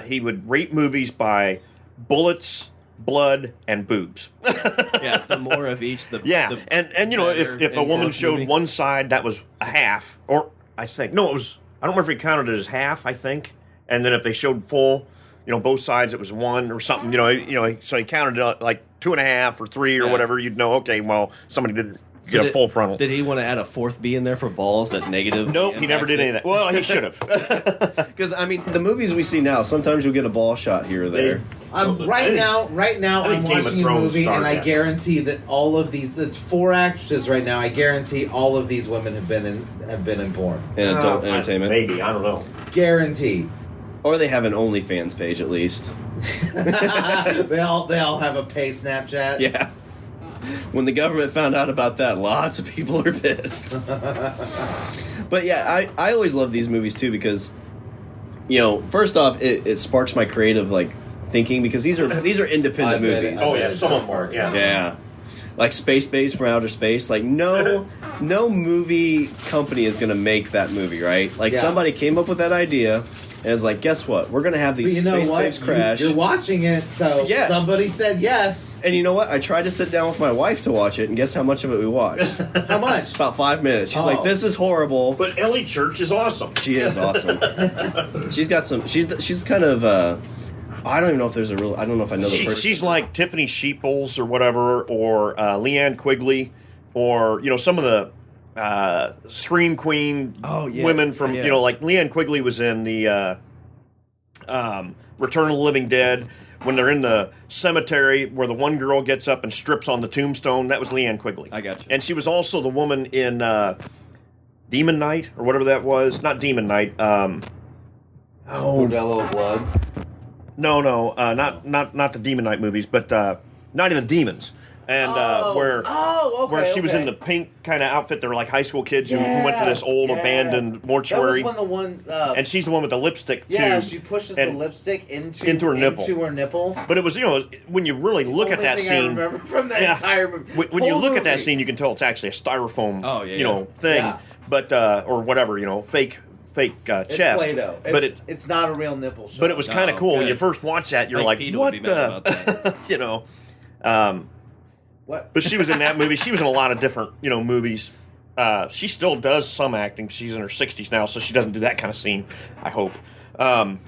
he would rate movies by bullets, blood, and boobs. Yeah, the more of each, the if a woman showed one side, that was a half, or I think it was. I don't remember if he counted it as half. I think, and then if they showed full, both sides, it was one or something. So he counted it like 2.5 or 3 or whatever. You'd know. Okay, well, somebody did get a full frontal. Did he want to add a fourth B in there for balls? That negative? Nope, he never did any of that. Well, he should have. Because the movies we see now, sometimes you'll get a ball shot here or there. Right now, I'm watching a movie, and I guarantee that all of these. That's 4 actresses right now. I guarantee all of these women have been in porn. In adult entertainment, maybe, I don't know. Guaranteed. Or they have an OnlyFans page at least. they all have a pay Snapchat. Yeah. When the government found out about that, lots of people are pissed. But yeah, I always love these movies too because, first off, it sparks my creative thinking because these are independent movies. Oh yeah, some of them are. Yeah. Like Space Base from Outer Space. Like no movie company is going to make that movie, right? Somebody came up with that idea. And it's like, guess what? We're going to have these space babes crash. You're watching it, so somebody said yes. And you know what? I tried to sit down with my wife to watch it, and guess how much of it we watched? How much? About 5 minutes. She's like, this is horrible. But Ellie Church is awesome. She is awesome. She's got some... She's kind of... I don't even know if there's a real... I don't know if I know the person. She's like Tiffany Sheeples or whatever, or Leanne Quigley, or, some of the... Scream Queen women from, like Leanne Quigley was in the Return of the Living Dead when they're in the cemetery where the one girl gets up and strips on the tombstone. That was Leanne Quigley. I got you. And she was also the woman in Demon Knight or whatever that was. Not Demon Knight. Bordello of Blood. No, not the Demon Knight movies, but Night of the Demons. And where she was in the pink kind of outfit, they're like high school kids who went to this old abandoned mortuary. That was when and she's the one with the lipstick too. Yeah, she pushes the lipstick into her nipple. But it was when you really look at that scene. I remember from that entire movie. When you look at that scene, you can tell it's actually a styrofoam thing, yeah. But or whatever fake chest. It's Play-Doh. But it's not a real nipple shot. But it was kind of cool when you first watch that. You're like what the What? But she was in that movie. She was in a lot of different, movies. She still does some acting. She's in her 60s now, so she doesn't do that kind of scene, I hope. But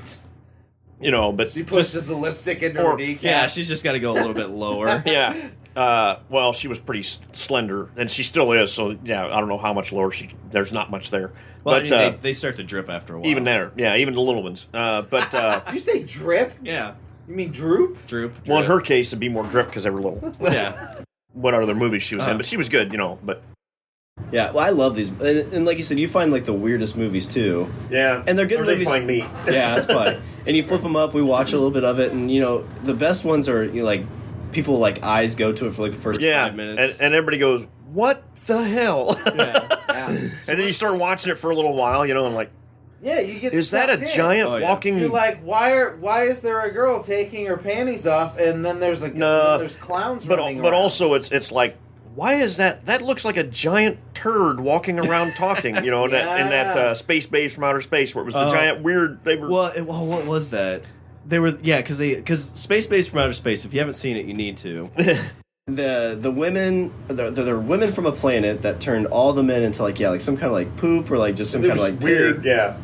she pushes the lipstick into her kneecap. Yeah, she's just got to go a little bit lower. Yeah. Well, she was pretty slender, and she still is. So yeah, I don't know how much lower there's not much there. Well, but they start to drip after a while. Even there, yeah, even the little ones. But you say drip? Yeah. You mean Droop? Droop. Well, in her case, it'd be more Drip because they were little. Yeah. What other movies she was in, but she was good, but Yeah, well, I love these, and like you said, you find like the weirdest movies too. yeah, and they're good or movies. They find me. Yeah, that's fine. And you flip them up, we watch a little bit of it, and the best ones are like people like eyes go to it for like the first 5 minutes, and everybody goes, "What the hell?" Yeah. And then you start watching it for a little while, and like, Yeah, you get. is that a sucked in. giant walking? You're like, why is there a girl taking her panties off, and then there's there's clowns running but around. also it's like, why is that? That looks like a giant turd walking around talking, in that space base from outer space where it was the giant weird. They were well, what was that? They were because Space Base from Outer Space. If you haven't seen it, you need to. The women, they're women from a planet that turned all the men into like some kind of like poop or like just some kind of like weird. pig. Yeah,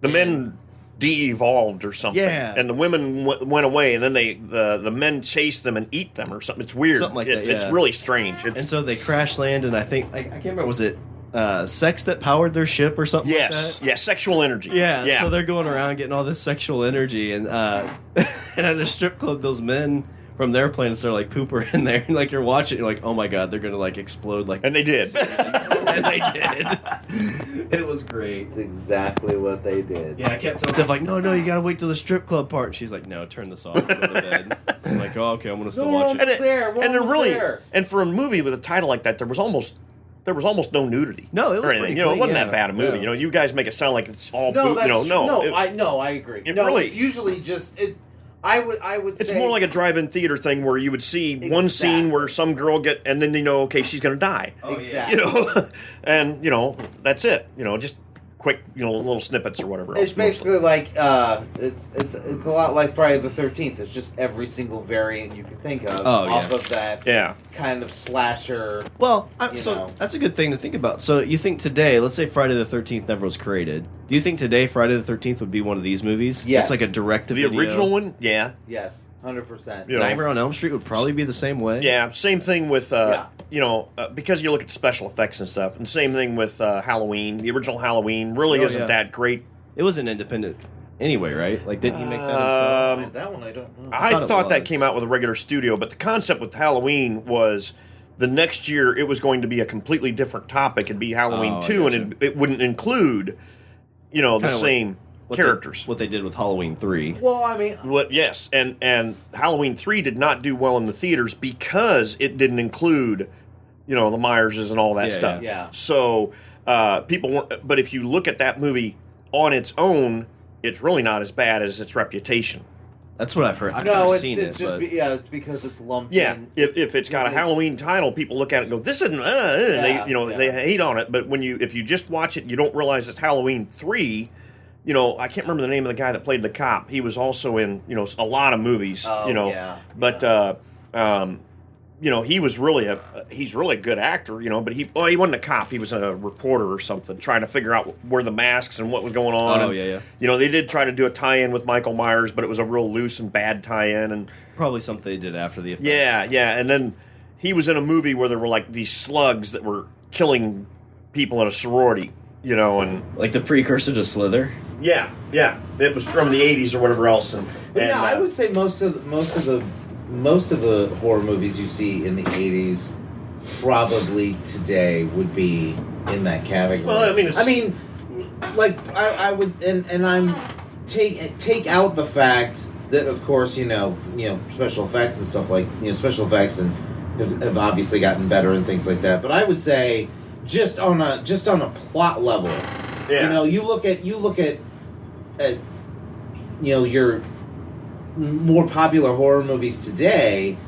the men de-evolved or something. Yeah. And the women went away, and then the men chased them and eat them or something. It's weird. Something like that, It's really strange. And so they crash land, and I think I can't remember, was it sex that powered their ship or something? Yes, like that? yeah, sexual energy. Yeah, so they're going around getting all this sexual energy, and and at a strip club, those men from their planets are like pooper in there, and like you're watching, you're like, oh my god, they're gonna like explode, like, and they did, and they did. It was great. It's exactly what they did. Yeah, I kept telling Tiff, like, no, you gotta wait till the strip club part. And she's like, no, turn this off, go to bed. I'm like, oh, okay, I'm gonna still watch it. And for a movie with a title like that, there was almost no nudity. No, it was or anything. pretty It clean, wasn't that bad a movie. Yeah. You guys make it sound like it's all No, no. I agree. Really, it's usually just it. I would. It's say more like a drive-in theater thing where you would see one scene where some girl and then okay, she's going to die. Oh, exactly. And that's it. Just quick, little snippets or whatever. It's basically like it's a lot like Friday the 13th. It's just every single variant you can think of off of that kind of slasher. Well, so that's a good thing to think about. So you think today, let's say Friday the 13th never was created. Do you think today Friday the 13th would be one of these movies? Yes. It's like a direct-to-video. The original one? Yeah. Yes, 100%. Nightmare on Elm Street would probably be the same way. Yeah, same thing with, because you look at the special effects and stuff, and same thing with Halloween. The original Halloween really isn't that great. It was an independent anyway, right? Like, didn't he make that himself? That one I don't know. I thought that came out with a regular studio, but the concept with Halloween was the next year it was going to be a completely different topic. It'd be Halloween 2, and it wouldn't include, the same characters. What they did with Halloween 3. Well, I mean... Yes, and Halloween 3 did not do well in the theaters because it didn't include, the Myerses and all that stuff. Yeah. So, people weren't... But if you look at that movie on its own, it's really not as bad as its reputation. That's what I've heard. I've never seen it's it's because it's lumped in. If it's got a Halloween title, people look at it and go, "This isn't," they hate on it. But if you just watch it, you don't realize it's Halloween 3. I can't remember the name of the guy that played the cop. He was also in a lot of movies. He was really he's really a good actor. But he wasn't a cop. He was a reporter or something, trying to figure out where the masks and what was going on. They did try to do a tie-in with Michael Myers, but it was a real loose and bad tie-in, and probably something they did after the effect. Yeah, and then he was in a movie where there were like these slugs that were killing people in a sorority. And like the precursor to Slither. Yeah, it was from the 80s or whatever else. And I would say most of the horror movies you see in the 80s probably today would be in that category. Well, I would, and I'm take out the fact that, of course, special effects and stuff like special effects and have obviously gotten better and things like that. But I would say just on a plot level, you look at your more popular horror movies today,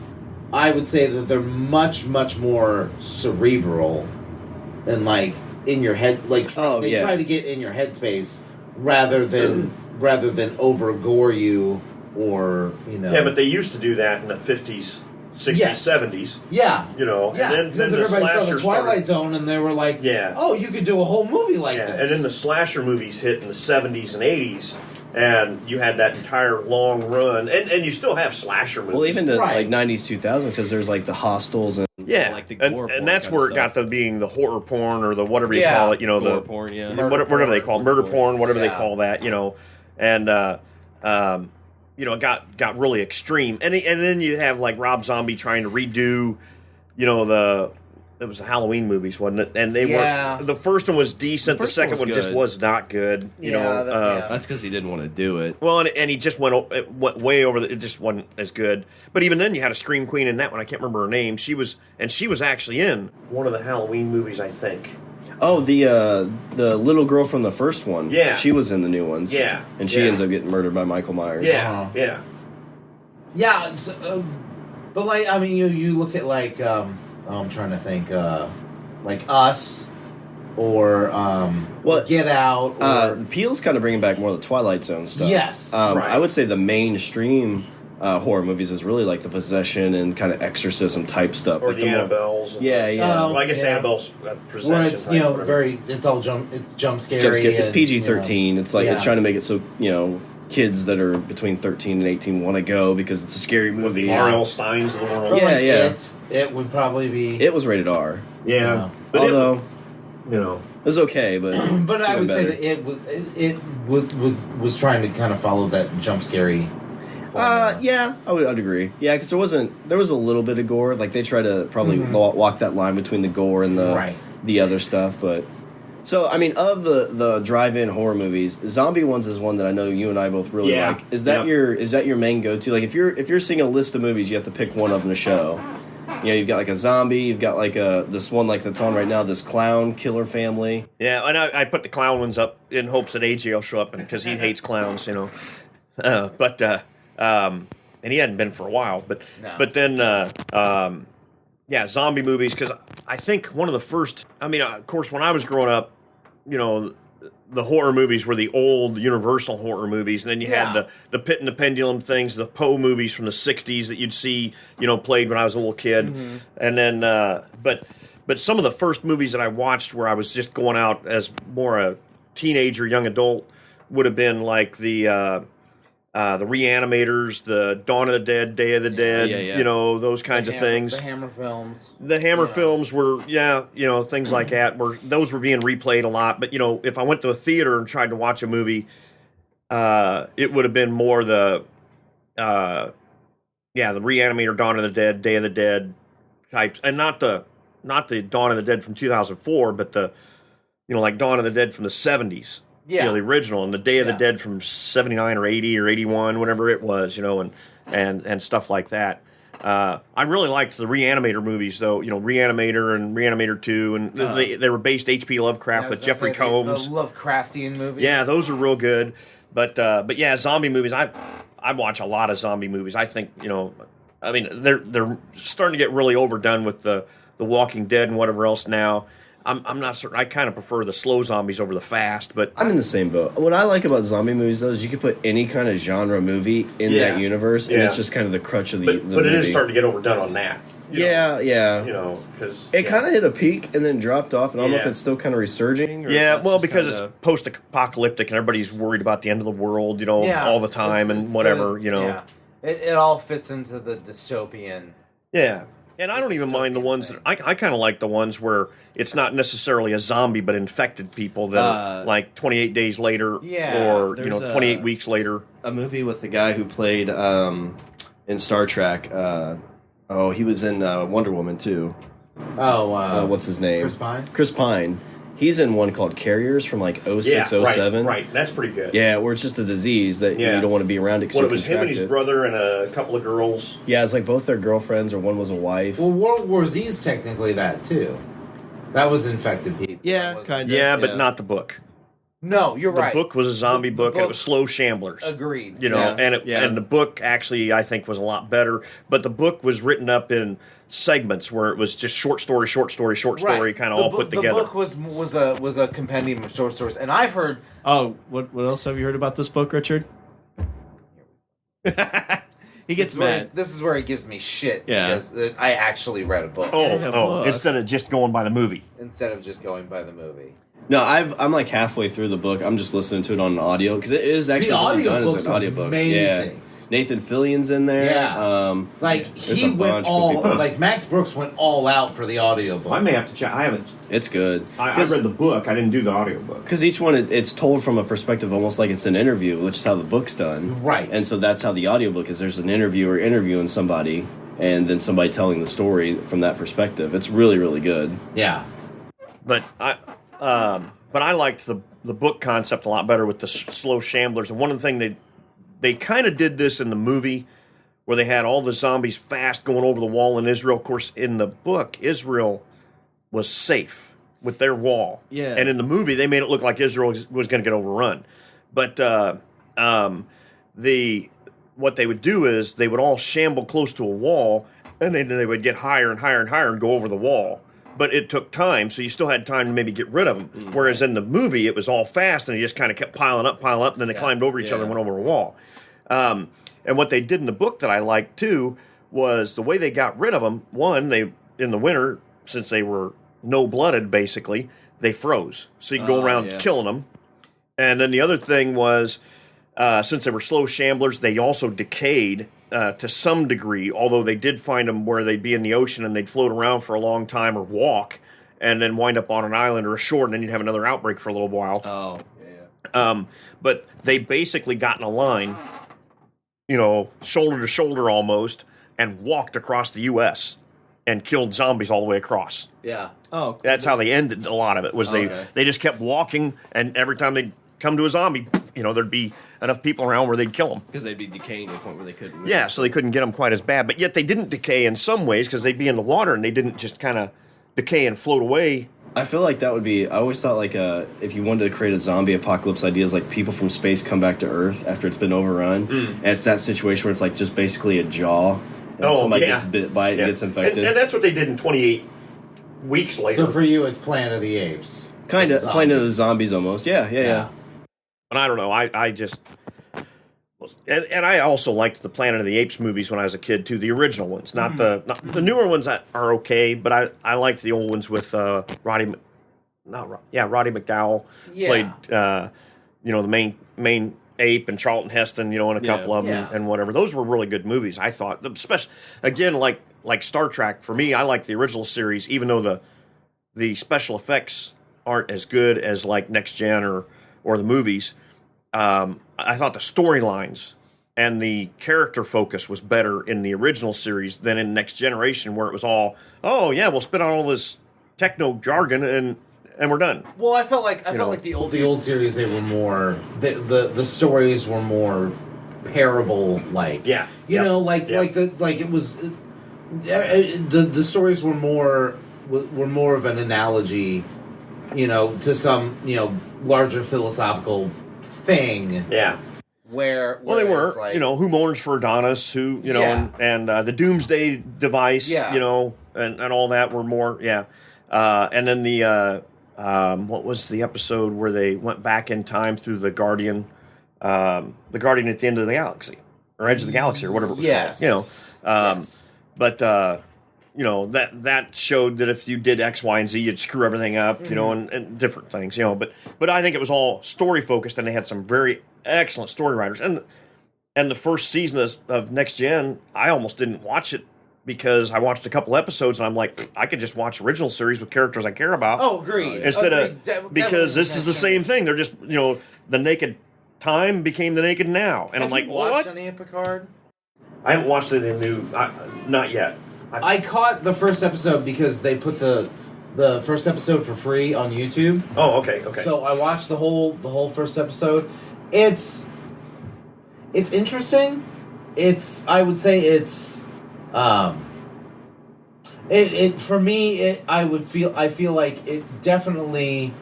I would say that they're much, much more cerebral and like in your head, like try to get in your headspace rather than over gore you or Yeah, but they used to do that in the 50s, 60s, 70s. Yeah. And then because the everybody saw slasher the Twilight Zone and they were like, oh, you could do a whole movie like this. And then the slasher movies hit in the 70s and 80s. And you had that entire long run, and you still have slasher movies. Well, even like 90s, 2000s, because there's like the Hostels and like the gore porn and that's where it got to being the horror porn or the whatever you call it, gore the porn, whatever they call it, murder porn, whatever they call that, and it got really extreme. And then you have like Rob Zombie trying to redo, it was the Halloween movies, wasn't it? And they were, the first one was decent. The second one just was not good. That's because he didn't want to do it. Well, and he just went way over. It just wasn't as good. But even then, you had a scream queen in that one. I can't remember her name. She was actually in one of the Halloween movies, I think. Oh, the little girl from the first one. Yeah, she was in the new ones. Yeah, and she ends up getting murdered by Michael Myers. Yeah, yeah. But like, I mean, you look at like. I'm trying to think, like Us, or Get Out. Or, the Peel's kind of bringing back more of the Twilight Zone stuff. Yes, right. I would say the mainstream horror movies is really like the possession and kind of exorcism type stuff, or like the Annabelles. Yeah. Well, I guess Annabelle's possession. Where it's it's all jump scary. It's PG-13. It's like it's trying to make it so kids that are between 13 and 18 want to go because it's a scary movie. The R.L. Steins of the world. It would probably be. It was rated R. Yeah, but although it was okay, but but I would say that it was trying to kind of follow that jump scary. Yeah, I'd agree. Yeah, because there was a little bit of gore. Like they try to probably walk that line between the gore and the other stuff, but. So, I mean, of the drive-in horror movies, Zombie Ones is one that I know you and I both really like. Is that your main go-to? Like, if you're seeing a list of movies, you have to pick one of them to show. You've got like a zombie, you've got like this one like that's on right now, this clown killer family. Yeah, and I put the clown ones up in hopes that AJ will show up because he hates clowns, and he hadn't been for a while, but then zombie movies, because I think one of the first. I mean, of course, when I was growing up, the horror movies were the old Universal horror movies, and then you had the Pit and the Pendulum things, the Poe movies from the '60s that you'd see, played when I was a little kid, and then but some of the first movies that I watched where I was just going out as more a teenager, young adult, would have been like the Reanimators, the Dawn of the Dead, Day of the Dead, those kinds of things. The Hammer films. The Hammer films were, things like that. Those were being replayed a lot. But, if I went to a theater and tried to watch a movie, it would have been more the Reanimator, Dawn of the Dead, Day of the Dead types. And not the Dawn of the Dead from 2004, but the, like Dawn of the Dead from the 70s. Yeah, the original, and the Day of the Dead from 79 or 80 or 81, whatever it was, and stuff like that. I really liked the Reanimator movies, though. Reanimator and Reanimator 2, and they were based H.P. Lovecraft with Jeffrey Combs. The Lovecraftian movies. Yeah, those are real good. But zombie movies. I watch a lot of zombie movies. I think they're starting to get really overdone with the Walking Dead and whatever else now. I'm not certain. I kind of prefer the slow zombies over the fast, but I'm in the same boat. What I like about zombie movies, though, is you can put any kind of genre movie in that universe, and it's just kind of the crutch of the movie. But it is starting to get overdone on that. Yeah. Because it kind of hit a peak and then dropped off, and I don't know if it's still kind of resurging. Or because it's post-apocalyptic and everybody's worried about the end of the world, all the time and whatever, Yeah. It all fits into the dystopian. Yeah. And I don't even mind the ones that I kind of like the ones where it's not necessarily a zombie but infected people that like 28 days later or 28 weeks later. A movie with the guy who played in Star Trek. He was in Wonder Woman too. What's his name? Chris Pine. He's in one called Carriers from like 06, 07. Right, that's pretty good. Yeah, where it's just a disease that you don't want to be around it. Well, it was him and his brother and a couple of girls. Yeah, it's like both their girlfriends or one was a wife. Well, World War Z is technically that too. That was infected people. Yeah, kind of. Yeah, but not the book. No, you're right. The book was a zombie book, and it was Slow Shamblers. Agreed. And the book actually, I think, was a lot better. But the book was written up in segments where it was just short story, kind of all put together. The book was a compendium of short stories, and I've heard. Oh, what else have you heard about this book, Richard? He gets mad. This is where he gives me shit. Yeah. Because I actually read a book. Instead of just going by the movie. No, I'm like halfway through the book. I'm just listening to it on an audio because it is actually done as an audiobook. Amazing. Nathan Fillion's in there. Yeah. He went Max Brooks went all out for the audiobook. I may have to check. I haven't. It's good. I read the book. I didn't do the audiobook. Because each one, it's told from a perspective almost like it's an interview, which is how the book's done. Right. And so that's how the audiobook is. There's an interviewer interviewing somebody, and then somebody telling the story from that perspective. It's really, really good. Yeah. But I liked the book concept a lot better with the slow shamblers. And one of the things they kind of did this in the movie where they had all the zombies fast going over the wall in Israel. Of course, in the book, Israel was safe with their wall. Yeah. And in the movie, they made it look like Israel was going to get overrun. But what they would do is they would all shamble close to a wall, and then they would get higher and higher and higher and go over the wall. But it took time, so you still had time to maybe get rid of them. Mm-hmm. Whereas in the movie, it was all fast, and they just kind of kept piling up, and then they climbed over each other and went over a wall. And what they did in the book that I liked, too, was the way they got rid of them. One, in the winter, since they were no-blooded, basically, they froze. So you could go around killing them. And then the other thing was, since they were slow shamblers, they also decayed to some degree, although they did find them where they'd be in the ocean and they'd float around for a long time or walk and then wind up on an island or a shore, and then you'd have another outbreak for a little while. Oh, yeah. But they basically got in a line, shoulder to shoulder almost, and walked across the U.S. and killed zombies all the way across. Yeah. Oh, cool. That's how they ended a lot of it, was they just kept walking, and every time they'd come to a zombie, there'd be enough people around where they'd kill them. Because they'd be decaying to the point where they couldn't move. Yeah, so they couldn't get them quite as bad. But yet they didn't decay in some ways because they'd be in the water and they didn't just kind of decay and float away. I feel like that would be... I always thought if you wanted to create a zombie apocalypse idea, is like people from space come back to Earth after it's been overrun. And it's that situation where it's like just basically a jaw. And somebody gets bit by it and gets infected. And that's what they did in 28 weeks later. So for you, it's Planet of the Apes. Kind of. Planet of the Zombies almost. Yeah. And I don't know. I just... And I also liked the Planet of the Apes movies when I was a kid, too. The original ones. Not the newer ones that are okay, but I liked the old ones with Roddy McDowell. Yeah. Played, the main ape, and Charlton Heston, and a couple of them and whatever. Those were really good movies, I thought. Especially, again, like Star Trek, for me, I like the original series, even though the special effects aren't as good as like Next Gen or the movies. I thought the storylines and the character focus was better in the original series than in Next Generation, where it was all, we'll spit out all this techno jargon and we're done. Well, I felt like the old series, they were more the stories were more parable like. Yeah. It was the stories were more of an analogy, to some larger philosophical thing. Yeah. Where they were, who mourns for Adonis, who, and the Doomsday Device, and all that were more, and then what was the episode where they went back in time through the Guardian at the end of the galaxy, or Edge of the Galaxy, or whatever it was called, but that showed that if you did X, Y, and Z, you'd screw everything up, and different things, but I think it was all story focused, and they had some very excellent story writers. And the first season of Next Gen, I almost didn't watch it because I watched a couple episodes and I'm like, I could just watch original series with characters I care about. Oh, agreed. Because this is the same thing. They're just, the naked time became the naked now. And I'm like, what? Watched any of Picard? I haven't watched anything new. Not yet. I caught the first episode because they put the first episode for free on YouTube. Oh, okay. So I watched the whole first episode. It's interesting. I would say it's for me. I feel like it definitely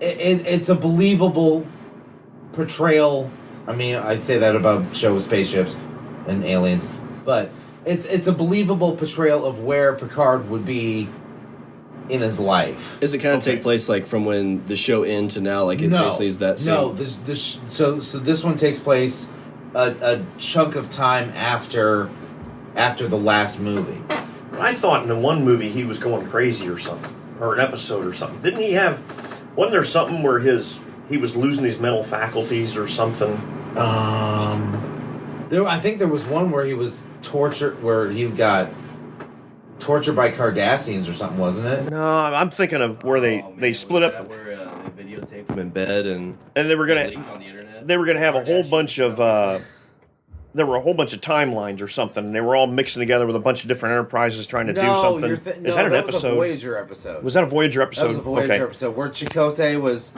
it's a believable portrayal. I mean, I say that about show with spaceships and aliens, but it's a believable portrayal of where Picard would be in his life. Does it kind of take place like from when the show ends to now? Like basically is that same? No, so this one takes place a chunk of time after the last movie. I thought in the one movie he was going crazy or something, or an episode or something. Didn't he have? Wasn't there something where he was losing his mental faculties or something? I think there was one where he was tortured, where he got tortured by Cardassians or something, wasn't it? No, I'm thinking of where they split up. Where they videotaped him in bed and they were gonna leaked on the internet. They were gonna have a whole bunch of there were a whole bunch of timelines or something, and they were all mixing together with a bunch of different enterprises trying to do something. Is that an that was episode? a Voyager episode. Was that a Voyager episode? That was a Voyager episode where Chakotay was,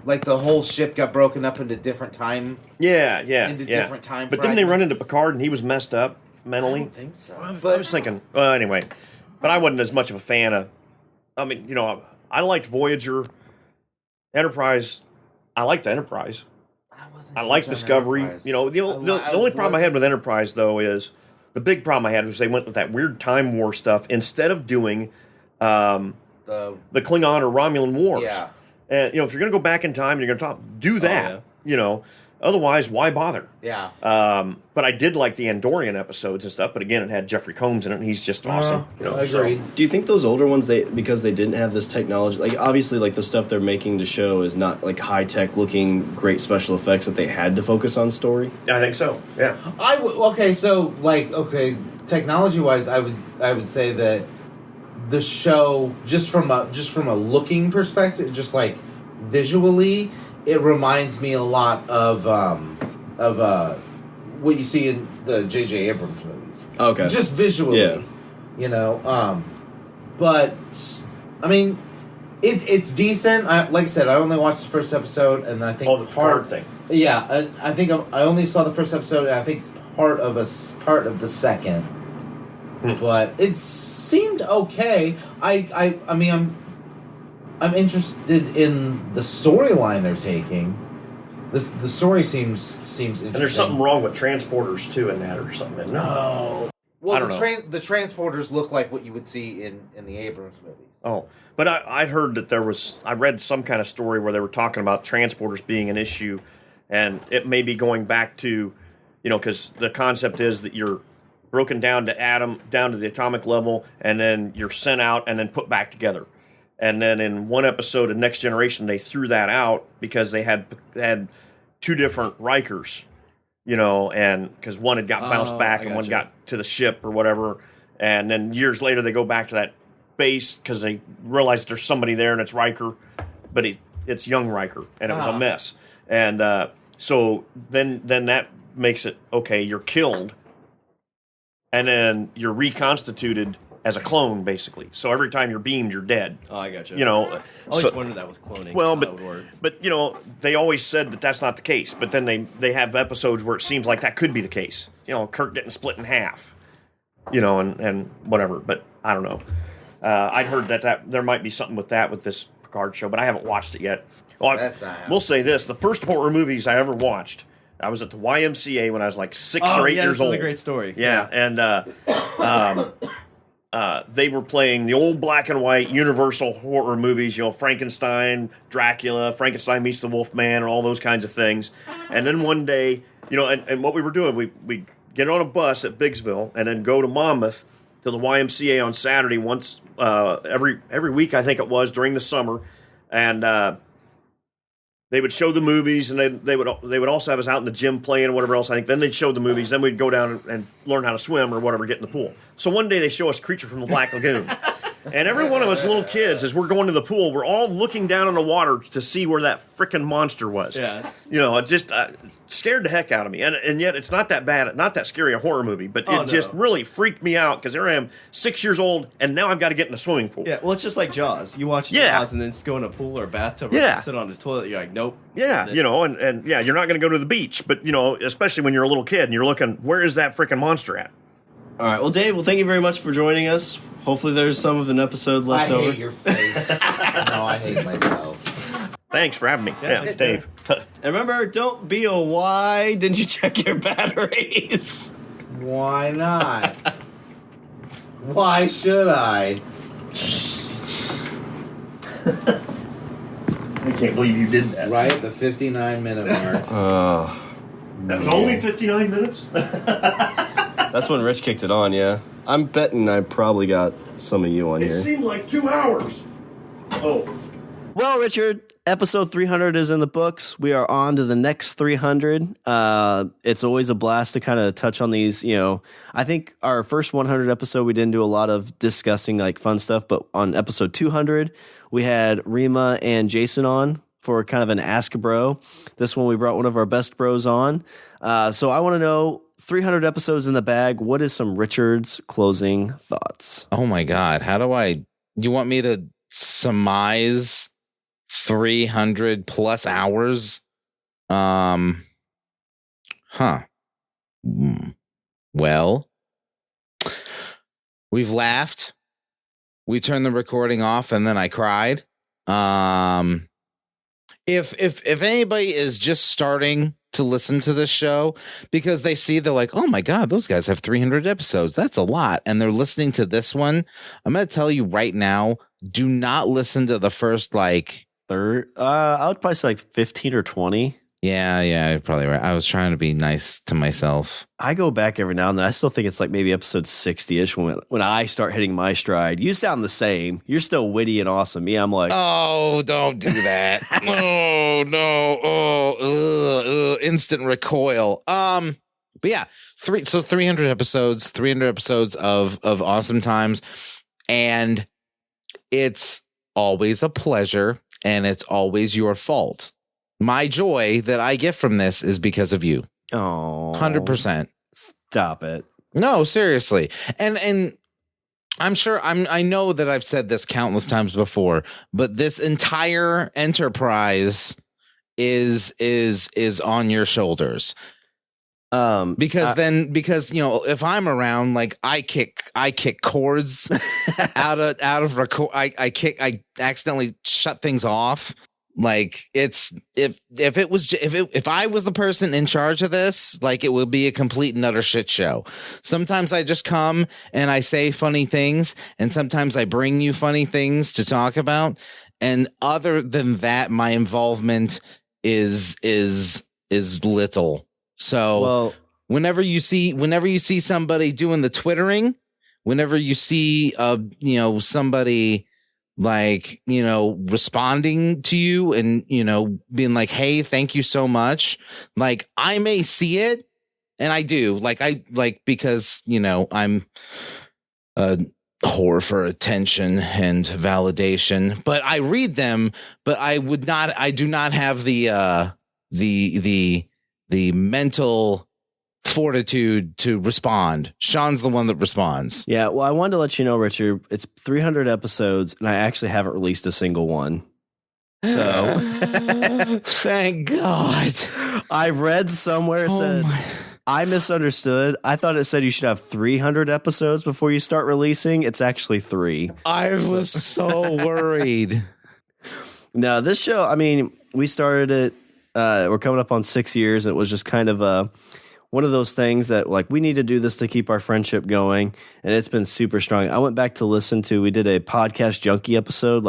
like the whole ship got broken up into different time. Different time. But didn't they run into Picard and he was messed up mentally? I don't think so. I was thinking. Well, anyway, but I wasn't as much of a fan of. I mean, I liked Voyager, Enterprise. I liked Enterprise. I like Discovery. The only problem I had with Enterprise, though, is the big problem I had was they went with that weird Time War stuff instead of doing the Klingon or Romulan Wars. Yeah. And, if you're going to go back in time and you're going to do that, otherwise, why bother? Yeah. But I did like the Andorian episodes and stuff, but again, it had Jeffrey Combs in it, and he's just awesome. I agree. Do you think those older ones, because they didn't have this technology, like obviously like the stuff they're making to show is not like high tech looking great special effects, that they had to focus on story? Yeah, I think so. Yeah. Technology wise, I would say that the show, just from a looking perspective, just like visually, it reminds me a lot of what you see in the J.J. Abrams movies. Okay. Just visually, but I mean, it's decent. Like I said, I only watched the first episode, and I think the Picard thing. Yeah, I think I only saw the first episode, and I think part of the second. But it seemed okay. I mean, I'm interested in the storyline they're taking. The story seems interesting. And there's something wrong with transporters too in that or something. No. Well, I don't know. The transporters look like what you would see in the Abrams movies. Oh, but I'd heard that I read some kind of story where they were talking about transporters being an issue, and it may be going back to, because the concept is that you're broken down to the atomic level, and then you're sent out and then put back together. And then in one episode of Next Generation, they threw that out because they had two different Rikers, and because one had got bounced back and one got to the ship or whatever. And then years later, they go back to that base because they realize there's somebody there and it's Riker, but it's young Riker, and it was a mess. And so then that makes it, okay, you're killed, and then you're reconstituted as a clone, basically. So every time you're beamed, you're dead. Oh, I got you. I always wondered that with cloning. Well, that would work. but they always said that that's not the case. But then they have episodes where it seems like that could be the case. Kirk getting split in half. And whatever. But I don't know. I'd heard that there might be something with this Picard show, but I haven't watched it yet. Well, we'll say this: the first horror movies I ever watched, I was at the YMCA when I was like 6 or 8 years old. This is a great story. Yeah. And they were playing the old black and white Universal horror movies, Frankenstein, Dracula, Frankenstein meets the Wolfman, and all those kinds of things. And then one day, and what we were doing, we get on a bus at Biggsville and then go to Monmouth to the YMCA on Saturday once every week, I think it was, during the summer. And they would show the movies, and they would also have us out in the gym playing and whatever else. I think then they'd show the movies. Then we'd go down and learn how to swim or whatever, get in the pool. So one day they show us Creature from the Black Lagoon. And every one of us little kids, as we're going to the pool, we're all looking down in the water to see where that frickin' monster was. Yeah. It just scared the heck out of me. And yet it's not that bad, not that scary a horror movie, but just really freaked me out because here I am, 6 years old, and now I've got to get in the swimming pool. Yeah, well, it's just like Jaws. You watch Jaws and then go in a pool or a bathtub or sit on the toilet, you're like, nope. Yeah, and yeah, you're not going to go to the beach, but, especially when you're a little kid and you're looking, where is that frickin' monster at? All right, well, Dave, thank you very much for joining us. Hopefully there's some of an episode left over. I hate your face. No, I hate myself. Thanks for having me. Yeah, Dave. And remember, don't be a why didn't you check your batteries? Why not? Why should I? I can't believe you did that. Right, the 59-minute mark. That was only 59 minutes? That's when Rich kicked it on, yeah. I'm betting I probably got some of you on here. It seemed like 2 hours. Oh. Well, Richard, episode 300 is in the books. We are on to the next 300. It's always a blast to kind of touch on these. I think our first 100 episode, we didn't do a lot of discussing like fun stuff. But on episode 200, we had Rima and Jason on for kind of an Ask a Bro. This one, we brought one of our best bros on. So I want to know, 300 episodes in the bag. What is some Richard's closing thoughts? Oh my God. You want me to surmise 300 plus hours? Well, we've laughed. We turned the recording off and then I cried. If anybody is just starting to listen to this show because they're like, oh my God, those guys have 300 episodes. That's a lot. And they're listening to this one. I'm going to tell you right now, do not listen to the first third. I would probably say 15 or 20. Yeah, you're probably right. I was trying to be nice to myself. I go back every now and then. I still think it's maybe episode 60-ish when I start hitting my stride. You sound the same. You're still witty and awesome. Me, I'm like, oh, don't do that. Oh no. Instant recoil. But yeah, 300 episodes of awesome times, and it's always a pleasure, and it's always your fault. My joy that I get from this is because of you. Oh, 100%. Stop it. No, seriously. And I'm sure I know that I've said this countless times before, but this entire enterprise is on your shoulders. Because if I'm around, I kick cords out of record. I accidentally shut things off. If I was the person in charge of this, it would be a complete and utter shit show. Sometimes I just come and I say funny things, and sometimes I bring you funny things to talk about. And other than that, my involvement is little. So whenever you see somebody doing the twittering, whenever you see somebody responding to you and, being like, hey, thank you so much. I may see it, and I do because, I'm a whore for attention and validation, but I read them, but I do not have the mental fortitude to respond. Shawn's the one that responds. Yeah, well, I wanted to let you know, Richard, it's 300 episodes, and I actually haven't released a single one. So, thank God. I read somewhere it said, I misunderstood. I thought it said you should have 300 episodes before you start releasing. It's actually 3. I was so worried. No, this show, we started it. We're coming up on 6 years. And it was just kind of one of those things that we need to do this to keep our friendship going. And it's been super strong. I went back to listen to, we did a podcast junkie episode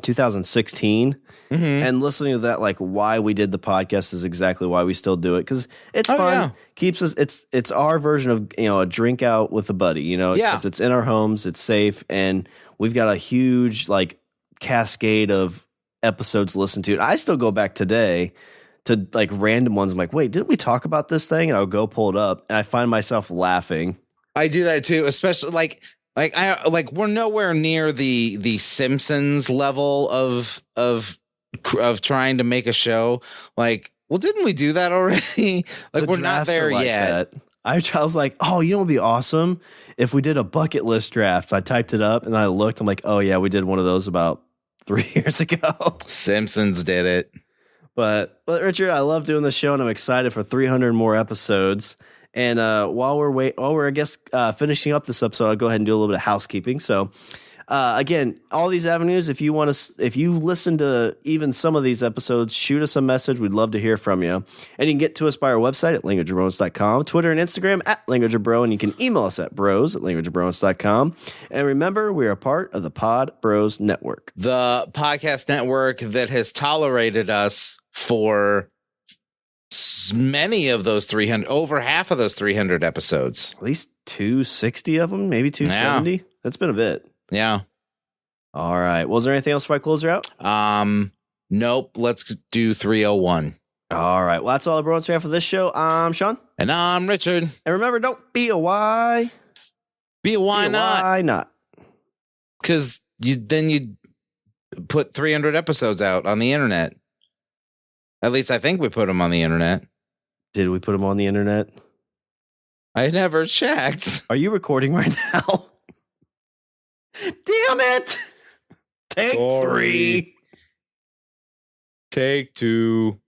2016. Mm-hmm. And listening to that, why we did the podcast is exactly why we still do it. Cause it's fun. Yeah. Keeps us, it's our version of, a drink out with a buddy, except it's in our homes, it's safe. And we've got a huge cascade of episodes to listen to. And I still go back today to random ones. I'm like, wait, didn't we talk about this thing? And I'll go pull it up, and I find myself laughing. I do that too, especially we're nowhere near the Simpsons level of trying to make a show. Well, didn't we do that already? We're not there yet. I was like, oh, you know what would be awesome if we did a bucket list draft. I typed it up and I looked. I'm like, oh yeah, we did one of those about 3 years ago. Simpsons did it. But Richard, I love doing the show, and I'm excited for 300 more episodes. And while we're I guess finishing up this episode, I'll go ahead and do a little bit of housekeeping. So again, all these avenues, if you listen to even some of these episodes, shoot us a message. We'd love to hear from you. And you can get to us by our website at languageofbromance.com, Twitter and Instagram at languageofbro, and you can email us at bros@languageofbromance.com. And remember, we are part of the Pod Bros Network, the podcast network that has tolerated us for many of those 300, over half of those 300 episodes. At least 260 of them, maybe 270. Yeah. That's been a bit. Yeah. All right. Well, is there anything else before I close her out? Nope. Let's do 301. All right. Well, that's all the Bromance we have for this show. I'm Shawn. And I'm Richard. And remember, don't be a why. Be a why not? Why not? Because you put 300 episodes out on the internet. At least I think we put them on the internet. Did we put them on the internet? I never checked. Are you recording right now? Damn it! Take Sorry. 3. Take 2.